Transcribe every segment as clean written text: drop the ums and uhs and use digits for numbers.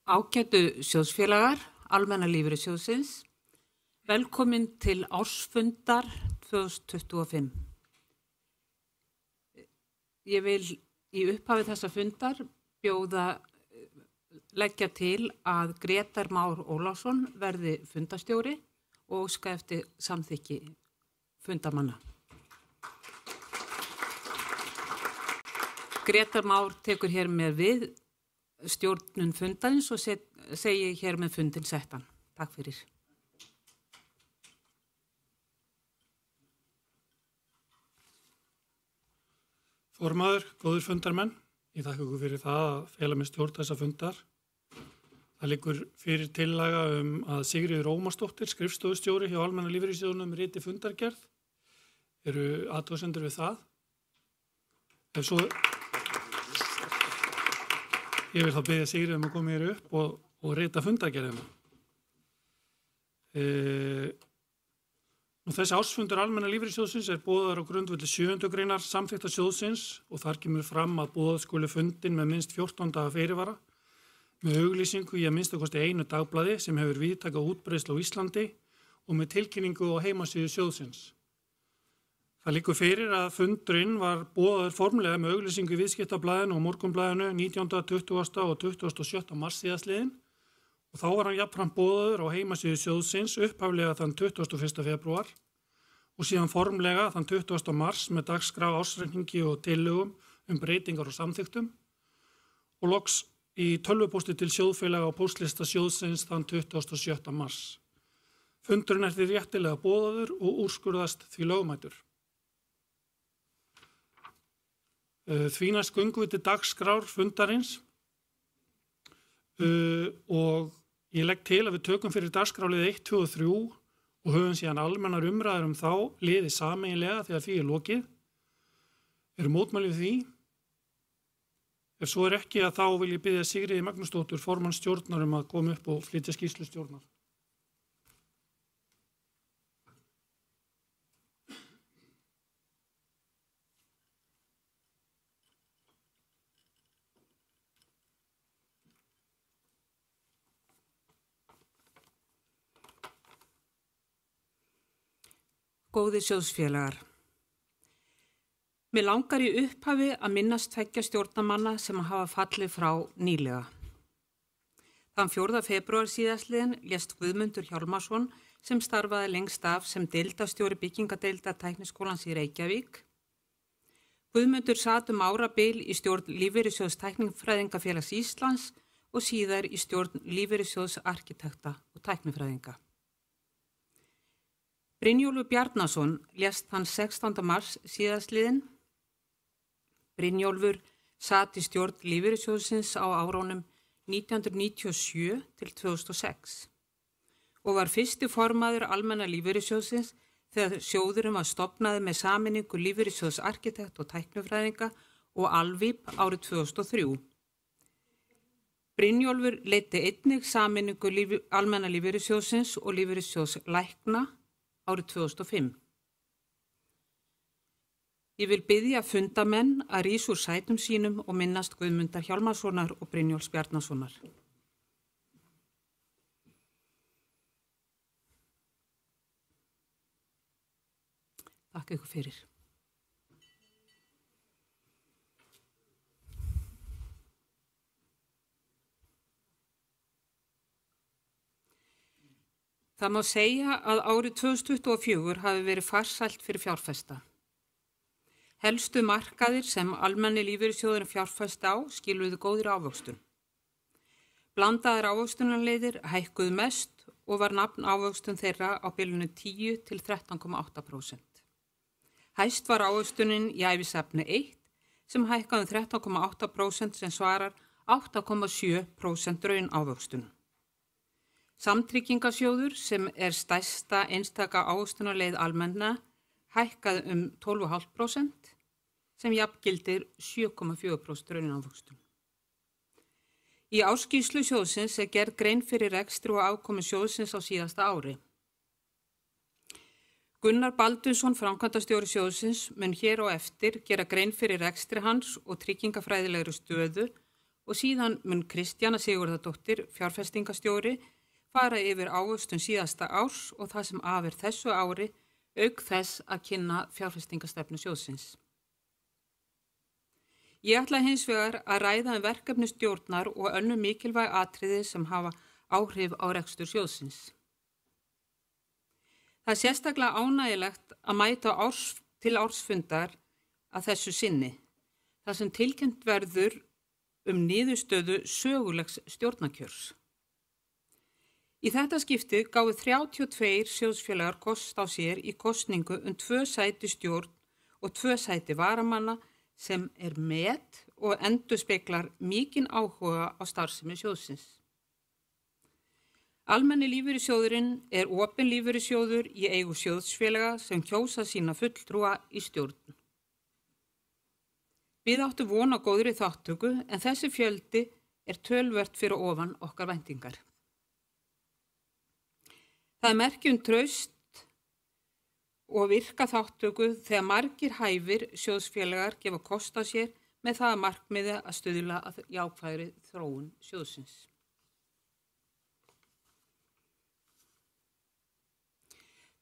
Ágætu sjóðsfélagar, Almenna lífeyrissjóðsins, velkomin til ársfundar 2025. Ég vil í upphafi þessa fundar leggja til að Grétar Már Ólafsson verði fundarstjóri og óska eftir samþykki fundarmanna. Grétar Már tekur hér með við stjórnun fundarins og segi hér með fundin settan. Takk fyrir. Formaður, góðir fundarmenn, ég þakka ykkur fyrir það að fela með stjórn þessa fundar. Það liggur fyrir tillaga að Sigríður Ómarsdóttir, skrifstofustjóri hjá Almenna lífeyrissjóðnum, riti fundargerð. Eru athugasemdir við það? Ef svo, ég vil þá biðja Sigríður að koma hér upp og rita fundargerðina. Þessi ársfundur Almenna lífeyrissjóðsins boðaður á grundvelli 7. greinar samþykktar sjóðsins og þar kemur fram að boðað skuli fundinn með minnst 14 daga fyrirvara með auglýsingu í að minnstakosti einu dagblaði sem hefur víðtæka útbreiðslu á Íslandi og með tilkynningu á heimasíðu sjóðsins. Það liggur fyrir að fundurinn var boðaður formlega með auglýsingu í Viðskiptablaðinu og Morgunblaðinu 19., 20. og 27. mars síðastliðinn og þá var hann jafnframt boðaður á heimasíðu sjóðsins upphaflega þann 21. febrúar og síðan formlega þann 20. mars með dagskrá, ársreikningi og tillögum breytingar og samþykktum og loks í tölvupósti til sjóðfélaga á póstlista sjóðsins þann 27. mars. Fundurinn því réttilega boðaður og úrskurðast því lögmætur. Því næst göngum við til dagskrár fundarins og ég legg til að við tökum fyrir dagskrálið 1, 2 og 3 og höfum síðan almennar umræður þá liði sameiginlega þegar því lokið. Eru mótmæli við því? Ef svo ekki að þá vil ég biðja Sigríði Magnúsdóttur, formann stjórnar, að koma upp og flytja skýrslu stjórnar. Góðir sjóðsfélagar. Mér langar í upphafi að minnast 2 stjórnarmanna sem hafa fallið frá nýlega. Þann 4. febrúar síðastliðinn lést Guðmundur Hjálmarsson sem starfaði lengst af sem deildarstjóri byggingadeildar Tækniskólans í Reykjavík. Guðmundur sat árabil í stjórn Lífeyrissjóðs Tæknifræðingafélags Íslands og síðar í stjórn Lífeyrissjóðs arkitekta og tæknifræðinga. Brynjólfur Bjarnason lést þann 16. mars síðastliðinn. Brynjólfur sat í stjórn Lífeyrissjóðsins á árunum 1997 til 2006 og var fyrsti formaður Almenna lífeyrissjóðsins þegar sjóðurinn var stofnaður með sameiningu Lífeyrissjóðs arkitekt og tæknifræðinga og Alvip árið 2003. Brynjólfur leiddi einnig sameiningu Almenna lífeyrissjóðsins og Lífeyrissjóðs lækna árið 2005. Ég vil biðja fundamenn að rísa úr sætum sínum og minnast Guðmundar Hjálmarssonar og Brynjólfs Bjarnasonar. Takk ykkur fyrir. Það má segja að árið 2024 hafi verið farsælt fyrir fjárfesta. Helstu markaðir sem Almenni lífeyrissjóðurinn fjárfesta á skiluðu góðri ávöxtun. Blandaðar ávöxtunarleiðir hækkuðu mest og var nafn ávöxtun þeirra á bilinu 10 til 13,8%. Hæst var ávöxtunin í ævisefni 1 sem hækkaði 13,8% sem svarar 8,7% raun ávöxtun. Samtryggingasjóður sem stærsta einstaka ávöxtunarleið almenna hækkaði 12,5% sem jafngildir 7,4% raunávöxtun. Í ársskýrslu sjóðsins gerð grein fyrir rekstri og afkomu sjóðsins á síðasta ári. Gunnar Baldursson, framkvæmdastjóri sjóðsins, mun hér á eftir gera grein fyrir rekstri hans og tryggingafræðilegri stöðu og síðan mun Kristjana Sigurðardóttir, fjárfestingastjóri, fara yfir ávöxtun síðasta árs og það sem af þessu ári, auk þess að kynna fjárfestingastefnu sjóðsins. Ég ætla hins vegar að ræða verkefni stjórnar og önnur mikilvæg atriði sem hafa áhrif á rekstur sjóðsins. Það er sérstaklega ánægilegt að mæta til ársfundar að þessu sinni, þar sem tilkynnt verður niðurstöðu sögulegs stjórnarkjörs. Í þetta skipti gáfu 32 sjóðsfélagar kost á sér í kosningu 2 sæti stjórn og 2 sæti varamanna sem met og endurspeglar mikinn áhuga á starfsemi sjóðsins. Almenni lífeyrissjóðurinn er opinn lífeyrissjóður í eigu sjóðsfélaga sem kjósa sína fulltrúa í stjórn. Við áttum von á góðri þátttöku en þessi fjöldi er töluvert fyrir ofan okkar væntingar. Það er merki traust og virka þátttöku þegar margir hæfir sjóðsfélagar gefa kost á sér með það að markmiði að stuðla að jákvæðri þróun sjóðsins.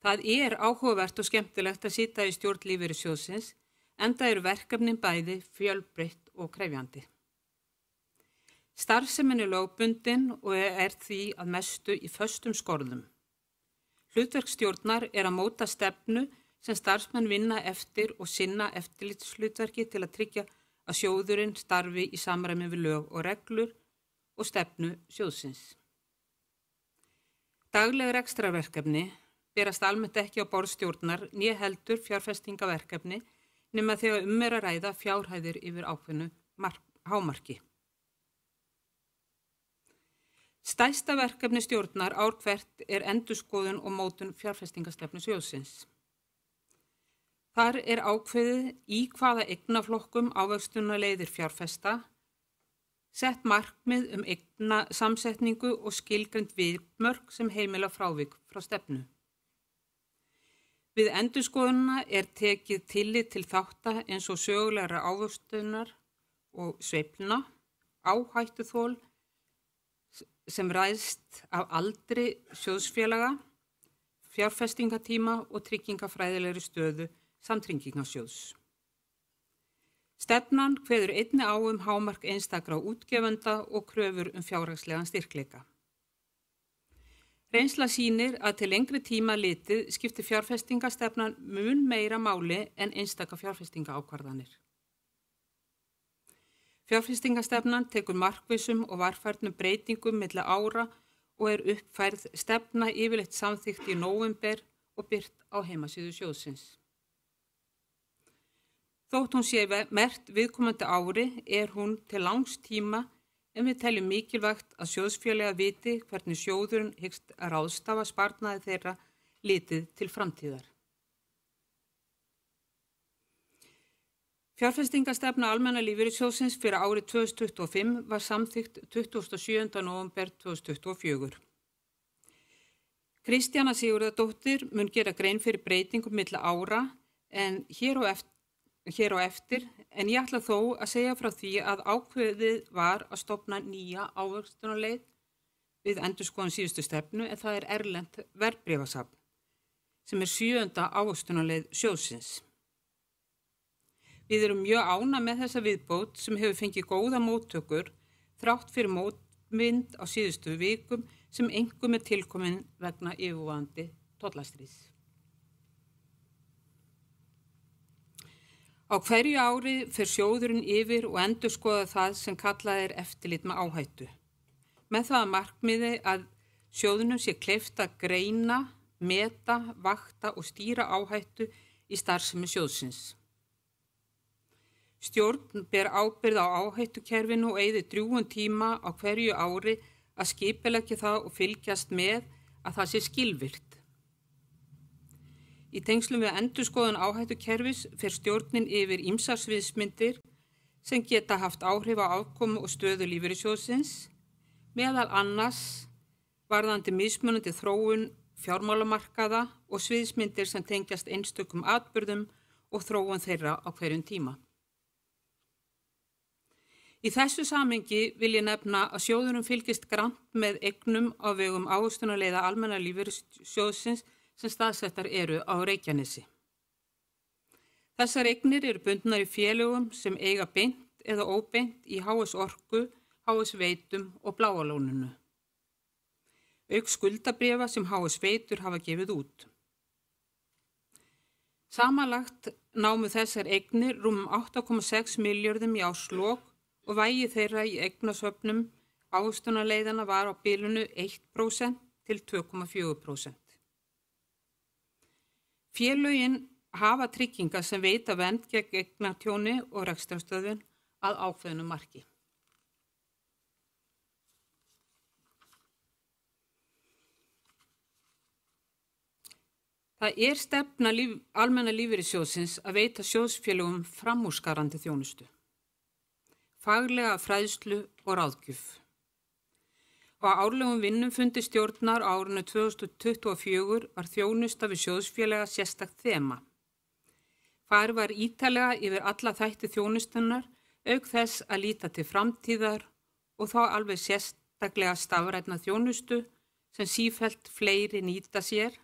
Það er áhugavert og skemmtilegt að sitja í stjórn lífeyrissjóðsins, enda eru verkefnin bæði fjölbreytt og krefjandi. Starfsemin er lögbundin og er því að mestu í föstum skorðum. Hlutverk stjórnar er að móta stefnu sem starfsmenn vinna eftir og sinna eftirlitshlutverki til að tryggja að sjóðurinn starfi í samræmi við lög og reglur og stefnu sjóðsins. Dagleg rekstrarverkefni berast almennt ekki á borð stjórnar né heldur fjárfestingaverkefni nema þegar er að ræða fjárhæðir yfir ákveðnu hámarki. Stærsta verkefni stjórnar ár hvert er endurskoðun og mótun fjárfestingastefnu sjóðsins. Þar er ákveðið í hvaða eignaflokkum ávöxtunarleiðir fjárfesta, sett markmið eignasamsetningu og skilgreind viðmörk sem heimila frávik frá stefnu. Við endurskoðunina er tekið tillit til þátta eins og sögulegra ávöxtunar og sveiflna, áhættuþol sem ræðst af aldri sjóðsfélaga, fjárfestingatíma og tryggingafræðilegri stöðu samtryggingasjóðs. Stefnan kveður einnig á hámark einstakra útgefenda og kröfur fjárhagslegan styrkleika. Reynsla sýnir að til lengri tíma litið skiptir fjárfestingastefnan mun meira máli en einstaka fjárfestingaákvarðanir. Fjárfestingastefnan tekur markvissum og varfærnum breytingum milli ára og er uppfærð stefna yfirleitt samþykkt í nóvember og birt á heimasíðu sjóðsins. Þótt hún sé merkt viðkomandi ári er hún til langs tíma en við teljum mikilvægt að sjóðsfélaga viti hvernig sjóðurinn hyggst að ráðstafa sparnaði þeirra litið til framtíðar. Fjárfestingastefna almenna lífeyrissjóðsins fyrir árið 2025 var samþykkt 27. nóvember 2024. Kristjana Sigurðardóttir mun gera grein fyrir breytingum milli ára en hér á eftir, en ég ætla þó að segja frá því að ákveðið var að stofna nýja ávöxtunarleið við endurskoðun síðustu stefnu en það er erlent verðbréfasafn sem er 7. ávöxtunarleið sjóðsins. Við erum mjög ánægð með þessa viðbót sem hefur fengið góða móttökur þrátt fyrir mótvind á síðustu vikum sem einkum er tilkomin vegna yfirvofandi tollastríðs. Á hverju ári fer sjóðurinn yfir og endurskoða það sem kallað er eftirlit með áhættu. Með það að markmiði að sjóðunum sé kleift að greina, meta, vakta og stýra áhættu í starfsemi sjóðsins. Stjórn ber ábyrgð á áhættukerfinu og eyðir drjúgan tíma á hverju ári að skipuleggja það og fylgjast með að það sé skilvirkt. Í tengslum við endurskoðun áhættukerfis fer stjórnin yfir ýmsar sviðsmyndir sem geta haft áhrif á afkomu og stöðu lífeyrissjóðsins, meðal annars varðandi mismunandi þróun fjármálamarkaða og sviðsmyndir sem tengjast einstökum atburðum og þróun þeirra á hverjum tíma. Í þessu samhengi vil ég nefna að sjóðurinn fylgist grannt með eignum á vegum ávöxtunarleiða Almenna lífeyrissjóðsins sem staðsettar eru á Reykjanesi. Þessar eignir eru bundnar í félögum sem eiga beint eða óbeint í HS Orku, HS Veitum og Bláa lóninu. Auk skuldabréfa sem HS Veitur hafa gefið út. Samanlagt námu þessar eignir rúmum 8,6 milljörðum í árslok og vægi þeirra í eignasöfnum ávöxtunarleiðanna var á bilinu 1% til 2,4%. Félögin hafa tryggingar sem veita vernd gegn eignatjóni og rekstrarstöðvun að ákveðnu marki. Það er stefna Almenna lífeyrissjóðsins að veita sjóðsfélögum framúrskarandi þjónustu, faglega fræðslu og ráðgjöf. Á árlegum vinnufundi stjórnar á árinu 2024 var þjónusta við sjóðsfélaga sérstakt þema. Farið var ítarlega yfir alla þætti þjónustunnar, auk þess að líta til framtíðar og þá alveg sérstaklega stafrænna þjónustu sem sífellt fleiri nýta sér,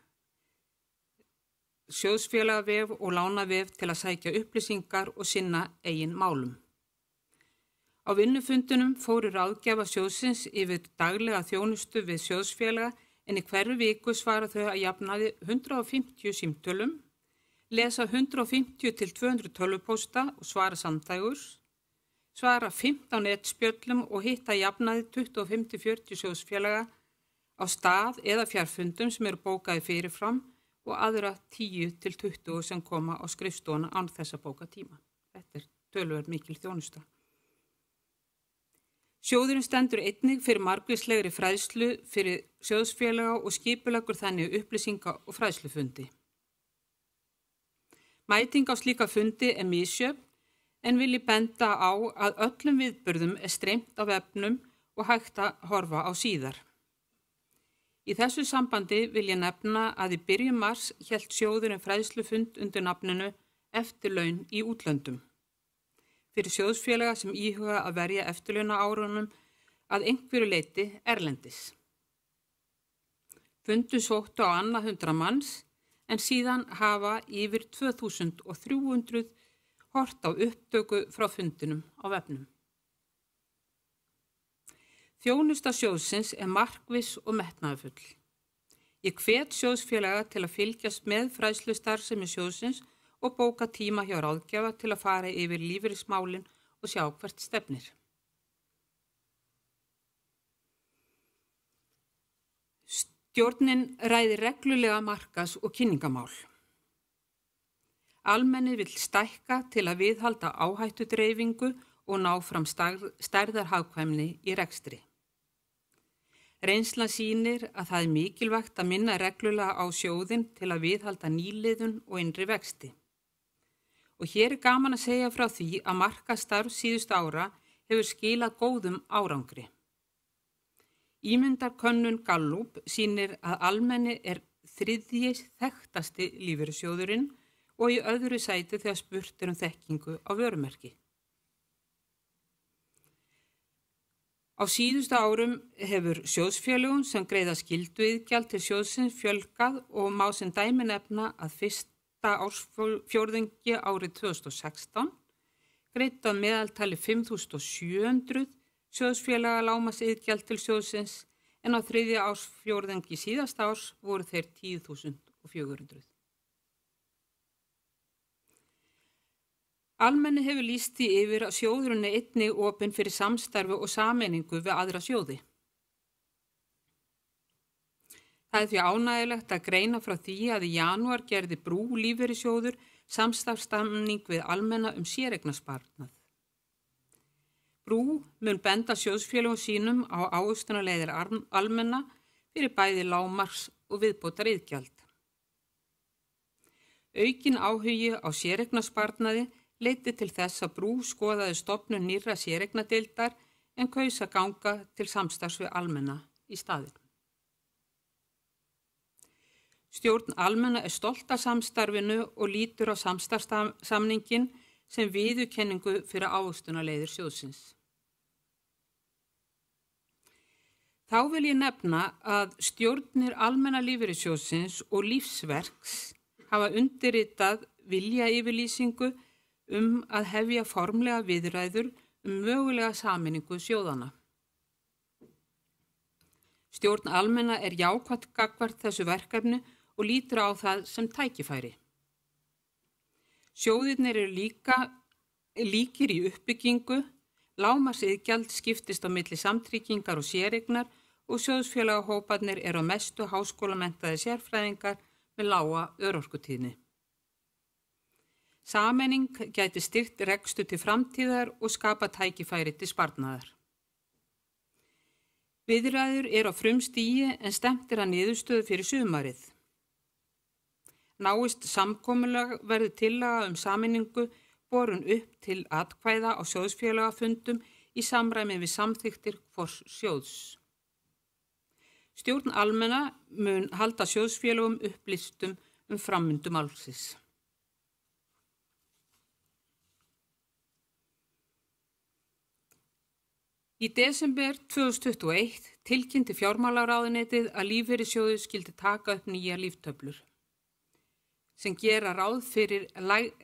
sjóðsfélagavef og lánavef til að sækja upplýsingar og sinna eigin málum. Á vinnufundunum fóru ráðgjafa sjóðsins yfir daglega þjónustu við sjóðsfélaga en í hverju viku svara þau að jafnaði 150 símtölum, lesa 150 til 200 tölvupósta og svara samdægurs, svara 15 netspjöllum og hitta jafnaði 25-40 sjóðsfélaga á stað eða fjarfundum sem eru bókaði fyrirfram og aðra 10 til 20 sem koma á skrifstofuna án þess að bóka tíma. Þetta er töluvert mikil þjónusta. Sjóðurinn stendur einnig fyrir margvíslegri fræðslu fyrir sjóðsfélaga og skipuleggur þannig upplýsinga og fræðslufundi. Mæting á slíka fundi er misjöfn en vil ég benda á að öllum viðburðum er streymt á vefnum og hægt að horfa á síðar. Í þessu sambandi vil ég nefna að í byrjun mars hélt sjóðurinn fræðslufund undir nafninu Eftirlaun í útlöndum. Fyrir sjóðsfélaga sem íhuga að verja eftirlauna árunum að einhverju leyti erlendis. Fundu sóttu á annað 100 manns en síðan hafa yfir 2300 hort á upptöku frá fundinum á vefnum. Þjónusta sjóðsins er markviss og metnaðarfull. Ég hvet sjóðsfélaga til að fylgjast með fræðslustarfsemi sjóðsins og bóka tíma hjá ráðgjafa til að fara yfir lífeyrismálin og sjá hvert stefnir. Stjórnin ræðir reglulega markas- og kynningamál. Almenni vill stækka til að viðhalda áhættudreifingu og ná fram stærðarhagkvæmni í rekstri. Reynslan sýnir að það er mikilvægt að minna reglulega á sjóðinn til að viðhalda nýliðun og innri vexti. Og hér er gaman að segja frá því að markastarf síðustu ára hefur skilað góðum árangri. Ímyndarkönnun Gallup sýnir að Almenni er 3. þekktasti lífeyrissjóðurinn og í öðru sæti þegar spurt er þekkingu á vörumerki. Á síðustu árum hefur sjóðsfélögum sem greiða skylduiðgjald til sjóðsins fjölgað og má sem dæmi nefna að fyrsta ársfjórðungi árið 2016 greiddu að meðaltali 5.700 sjóðsfélaga lágmarksiðgjald til sjóðsins en á 3. ársfjórðungi síðasta árs voru þeir 10.400. Almenni hefur lýst því yfir að sjóðurinn er einnig opinn fyrir samstarfi og sameiningu við aðra sjóði. Það er því ánægjulegt að greina frá því að í janúar gerði Brú lífeyrissjóður samstarfssamning við Almenna séreignarsparnað. Brú mun benda sjóðsfélögum sínum á ávöxtunarleiðir Almenna fyrir bæði lágmarks- og viðbótariðgjald. Aukin áhugi á séreignarsparnaði leiddi til þess að Brú skoðaði stofnun nýrra séreignadeildar en kaus að ganga til samstarfs við Almenna í staðinn. Stjórn Almenna er stolt af samstarfinu og lítur á samstarfssamningin sem viðurkenningu fyrir ávöxtunarleiðir sjóðsins. Þá vil ég nefna að stjórnir Almenna lífeyrissjóðsins og Lífsverks hafa undirritað viljayfirlýsingu að hefja formlega viðræður mögulega sameiningu sjóðanna. Stjórn Almenna er jákvætt gagnvart þessu verkefni og lítur á það sem tækifæri. Sjóðirnir eru líkir í uppbyggingu, lágmarksiðgjald skiptist á milli samtryggingar og séreignar og sjóðsfélagahóparnir eru á mestu háskólamenntaði sérfræðingar með lága örorkutíðni. Sameining gæti styrkt rekstur til framtíðar og skapa tækifæri til sparnaðar. Viðræður eru á frumstigi en stefnt að niðurstöðu fyrir sumarið. Náist samkomulag verður tillaga sameiningu borin upp til atkvæða á sjóðsfélagafundum í samræmi við samþykktir hvors sjóðs. Stjórn Almenna mun halda sjóðsfélagum upplýstum framvindu málsins. Í desember 2021 tilkynnti fjármálaráðuneytið að lífeyrissjóður skyldi taka upp nýjar líftöflur sem gera ráð fyrir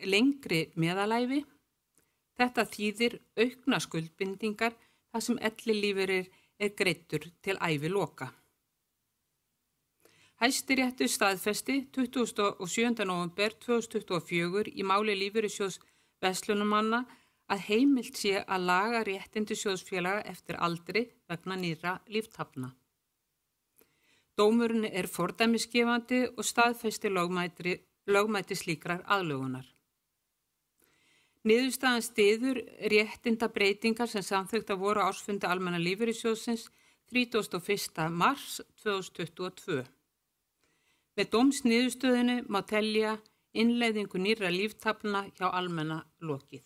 lengri meðalævi. Þetta þýðir aukna skuldbindingar þar sem ellilífeyrir er greiddur til æviloka. Hæstiréttur staðfesti 27. nóvember 2024 í máli lífeyrissjóðs verslunamanna að heimilt sé að laga réttindi sjóðsfélaga eftir aldri vegna nýrra líftafna. Dómurinn er fordæmisgefandi og staðfesti lögmæti slíkrar aðlögunar. Niðurstaðan styður réttindabreitingar sem samþykktar voru á ársfundi Almenna lífeyrissjóðsins 31. mars 2022. Með dómsniðurstöðinu má telja innleiðingu nýrra líftafna hjá Almenna lokið.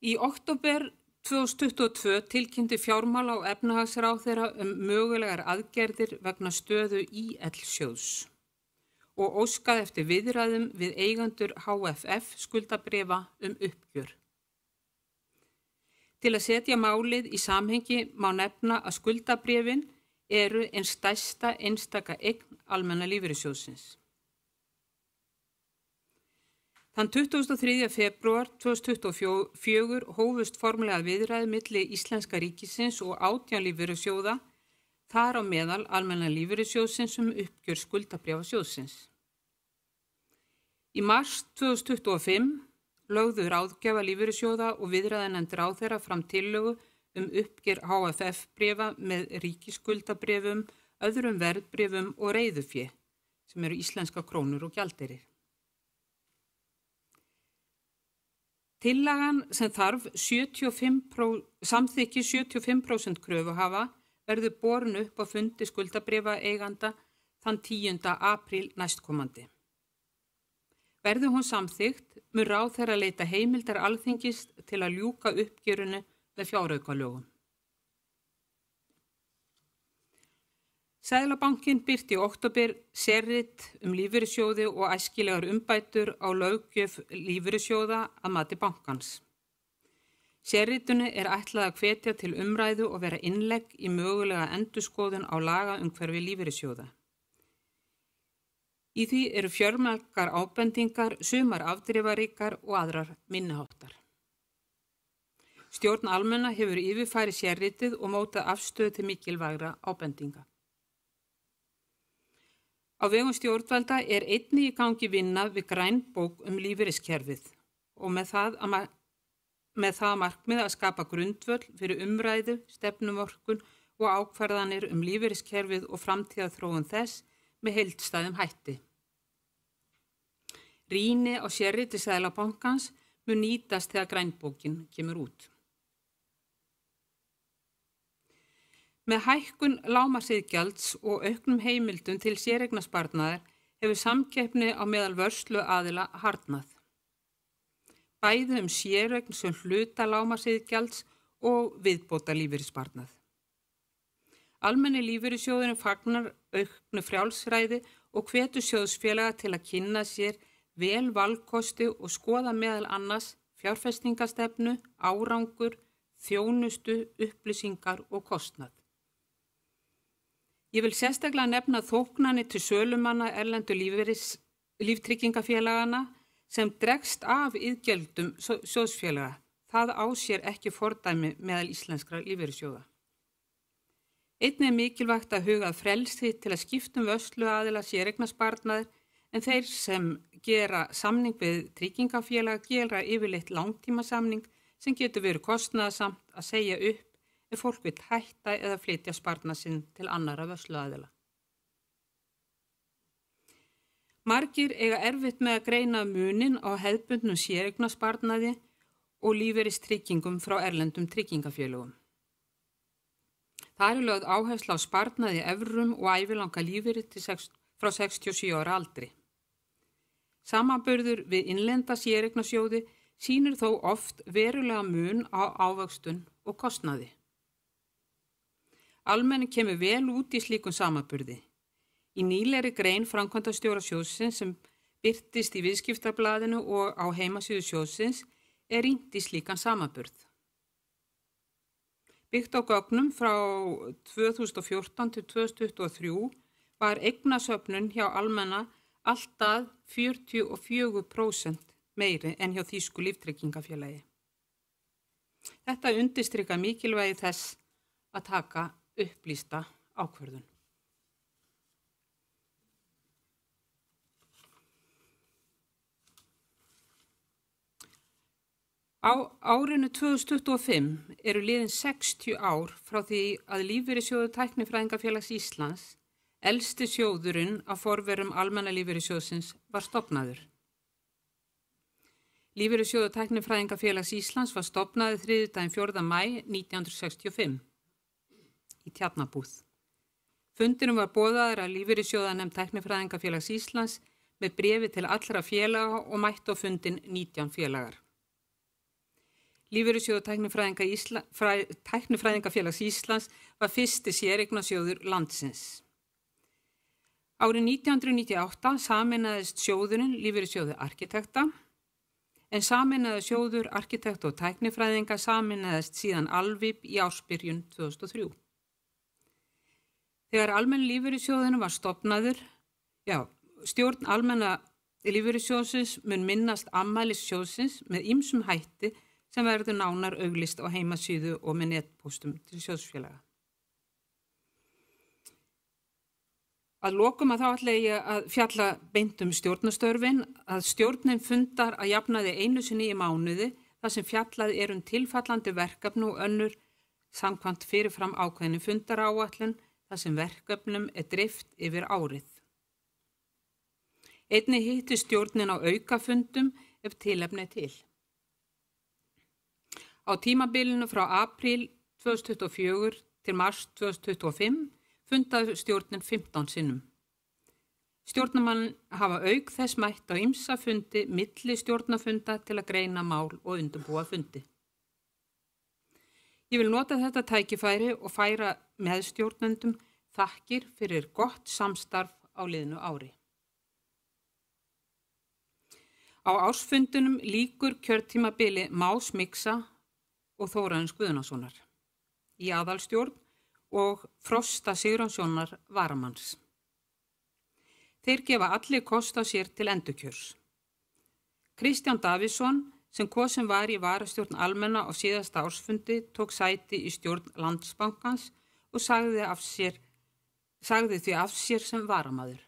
Í október 2022 tilkynnti fjármála- og efnahagsráðherra mögulegar aðgerðir vegna stöðu ÍL-sjóðs og óskaði eftir viðræðum við eigendur HFF skuldabréfa uppgjör. Til að setja málið í samhengi má nefna að skuldabréfin eru einn stærsta einstaka eign Almenna lífeyrissjóðsins. Þann 23. febrúar 2024 hófust formlega viðræður milli Íslenska ríkisins og 18 lífeyrissjóða, þar á meðal Almenna lífeyrissjóðsins uppgjör skuldabréfa sjóðsins. Í mars 2025 lögðu ráðgjafa lífeyrissjóða og viðræðanefnd ráðherra fram tillögu uppgjör HFF bréfa með ríkisskuldabréfum, öðrum verðbréfum og reiðufé, sem eru íslenska krónur og gjaldeyrir. Tillagan sem þarf samþykki 75% kröfuhafa verður borin upp á fundi skuldabréfa eiganda þann 10. apríl næstkomandi. Verður hún samþykkt, mun ráðherra leita heimildar Alþingis til að ljúka uppgjörinu með fjáraukalögum. Seðlabankinn birti í október sérrit lífeyrissjóði og æskilegar umbætur á löggjöf lífeyrissjóða að mati bankans. Sérritinu er ætlað að hvetja til umræðu og vera innlegg í mögulega endurskoðun á lagaumhverfi lífeyrissjóða. Í því eru fjölmargar ábendingar, sumar afdrifaríkar og aðrar minniháttar. Stjórn Almenna hefur yfirfæri sérritið og mótað afstöðu til mikilvægra ábendinga. Á vegum stjórnvalda er einnig í gangi vinna við grænbók lífeyriskerfið og með það að markmiði að skapa grundvöll fyrir umræðu, stefnumörkun og ákvarðanir lífeyriskerfið og framtíðarþróun þess með heildstæðum hætti. Rýni á sérriti Seðlabankans mun nýtast þegar grænbókin kemur út. Með hækkun lágmarksiðgjalds og auknum heimildum til séreignarsparnaðar hefur samkeppni á meðal vörsluaðila harðnað. Bæði séreign sem hluta lágmarksiðgjalds og viðbóta lífeyrissparnað. Almenni lífeyrissjóðurinn fagnar auknu frjálsræði og hvetur sjóðsfélaga til að kynna sér vel valkosti og skoða meðal annars fjárfestingastefnu, árangur, þjónustu, upplýsingar og kostnað. Ég vil sérstaklega nefna þóknanir til sölumanna erlendu líftryggingafélagana sem dregst af iðgjöldum sjóðsfélaga. Það á sér ekki fordæmi meðal íslenskra lífeyrissjóða. Einnig er mikilvægt að huga að frelsi til að skipta vörsluaðila séreignarsparnaðar en þeir sem gera samning við tryggingafélag gera yfirleitt langtímasamning sem getur verið kostnaðarsamt að segja upp ef fólk vill hætta eða flytja sparnað sinn til annarra vörsluaðila. Margir eiga erfitt með að greina munin á hefðbundnum séreignarsparnaði og lífeyristryggingum frá erlendum tryggingafélögum. Það er lögð áhersla á sparnaði evrum og ævilanga lífeyri frá 67 ára aldri. Samanburður við innlenda séreignarsjóði sýnir þó oft verulega mun á ávöxtun og kostnaði. Almenni kemur vel út í slíkum samanburði. Í nýlegri grein framkvæmdastjóra sjóðsins sem birtist í viðskiptablaðinu og á heimasíðu sjóðsins er rýnt í slíkan samanburð. Byggt á gögnum frá 2014 til 2023 var eignasöfnun hjá Almenna alltaf 44% meiri en hjá þýsku líftryggingafélagi. Þetta undirstrikar mikilvægi þess að taka upplýsta ákvörðun. Á árinu 2025 eru liðin 60 ár frá því að Lífeyrissjóður Tæknifræðingafélags Íslands, elsti sjóðurinn af forverum Almenna lífeyrissjóðsins, var stofnaður. Lífeyrissjóður Tæknifræðingafélags Íslands var stofnaður þriðjudaginn 4. maí 1965 í Tjarnarbúð. Fundinum var boðaður að Lífeyrissjóðanefnd Tæknifræðingafélags Íslands með bréfi til allra félaga og mættu á fundin 19 félagar. Lífeyrissjóður Tæknifræðingafélags Íslands var fyrsti séreignasjóður landsins. Árið 1998 sameinaðist sjóðurinn Lífeyrissjóður arkitekta, en sameinaði sjóður arkitekta og tæknifræðinga sameinaðist síðan Alvib í ársbyrjun 2003. Þegar Almenna lífeyrissjóðinu var stofnaður, stjórn Almenna lífeyrissjóðsins mun minnast afmælis sjóðsins með ýmsum hætti sem verður nánar auglýst á heimasíðu og með netpóstum til sjóðsfélaga. Að lokum þá ætla ég að fjalla beint stjórnarstörfin, að stjórnin fundar að jafnaði einu sinni í mánuði þar sem fjallað tilfallandi verkefni og önnur samkvæmt fyrirfram ákveðinni fundaráætlun þar sem verkefnum dreift yfir árið. Einnig hitti stjórnin á aukafundum ef tilefni til. Á tímabilinu frá apríl 2024 til mars 2025 fundaði stjórnin 15 sinnum. Stjórnarmenn hafa auk þess mætt á ýmsa fundi milli stjórnarfunda til að greina mál og undirbúa fundi. Ég vil nota þetta tækifæri og færa meðstjórnendum þakkir fyrir gott samstarf á liðnu ári. Á ársfundunum lýkur kjörtímabili Más Miksa og Þórarins Guðnasonar í aðalstjórn og Frosta Sigurjónssonar varamanns. Þeir gefa allir kost á sér til endurkjörs. Kristján Davíðsson, sem kosin var í varastjórn Almenna á síðasta ársfundi, tók sæti í stjórn Landsbankans og sagði því af sér sem varamaður.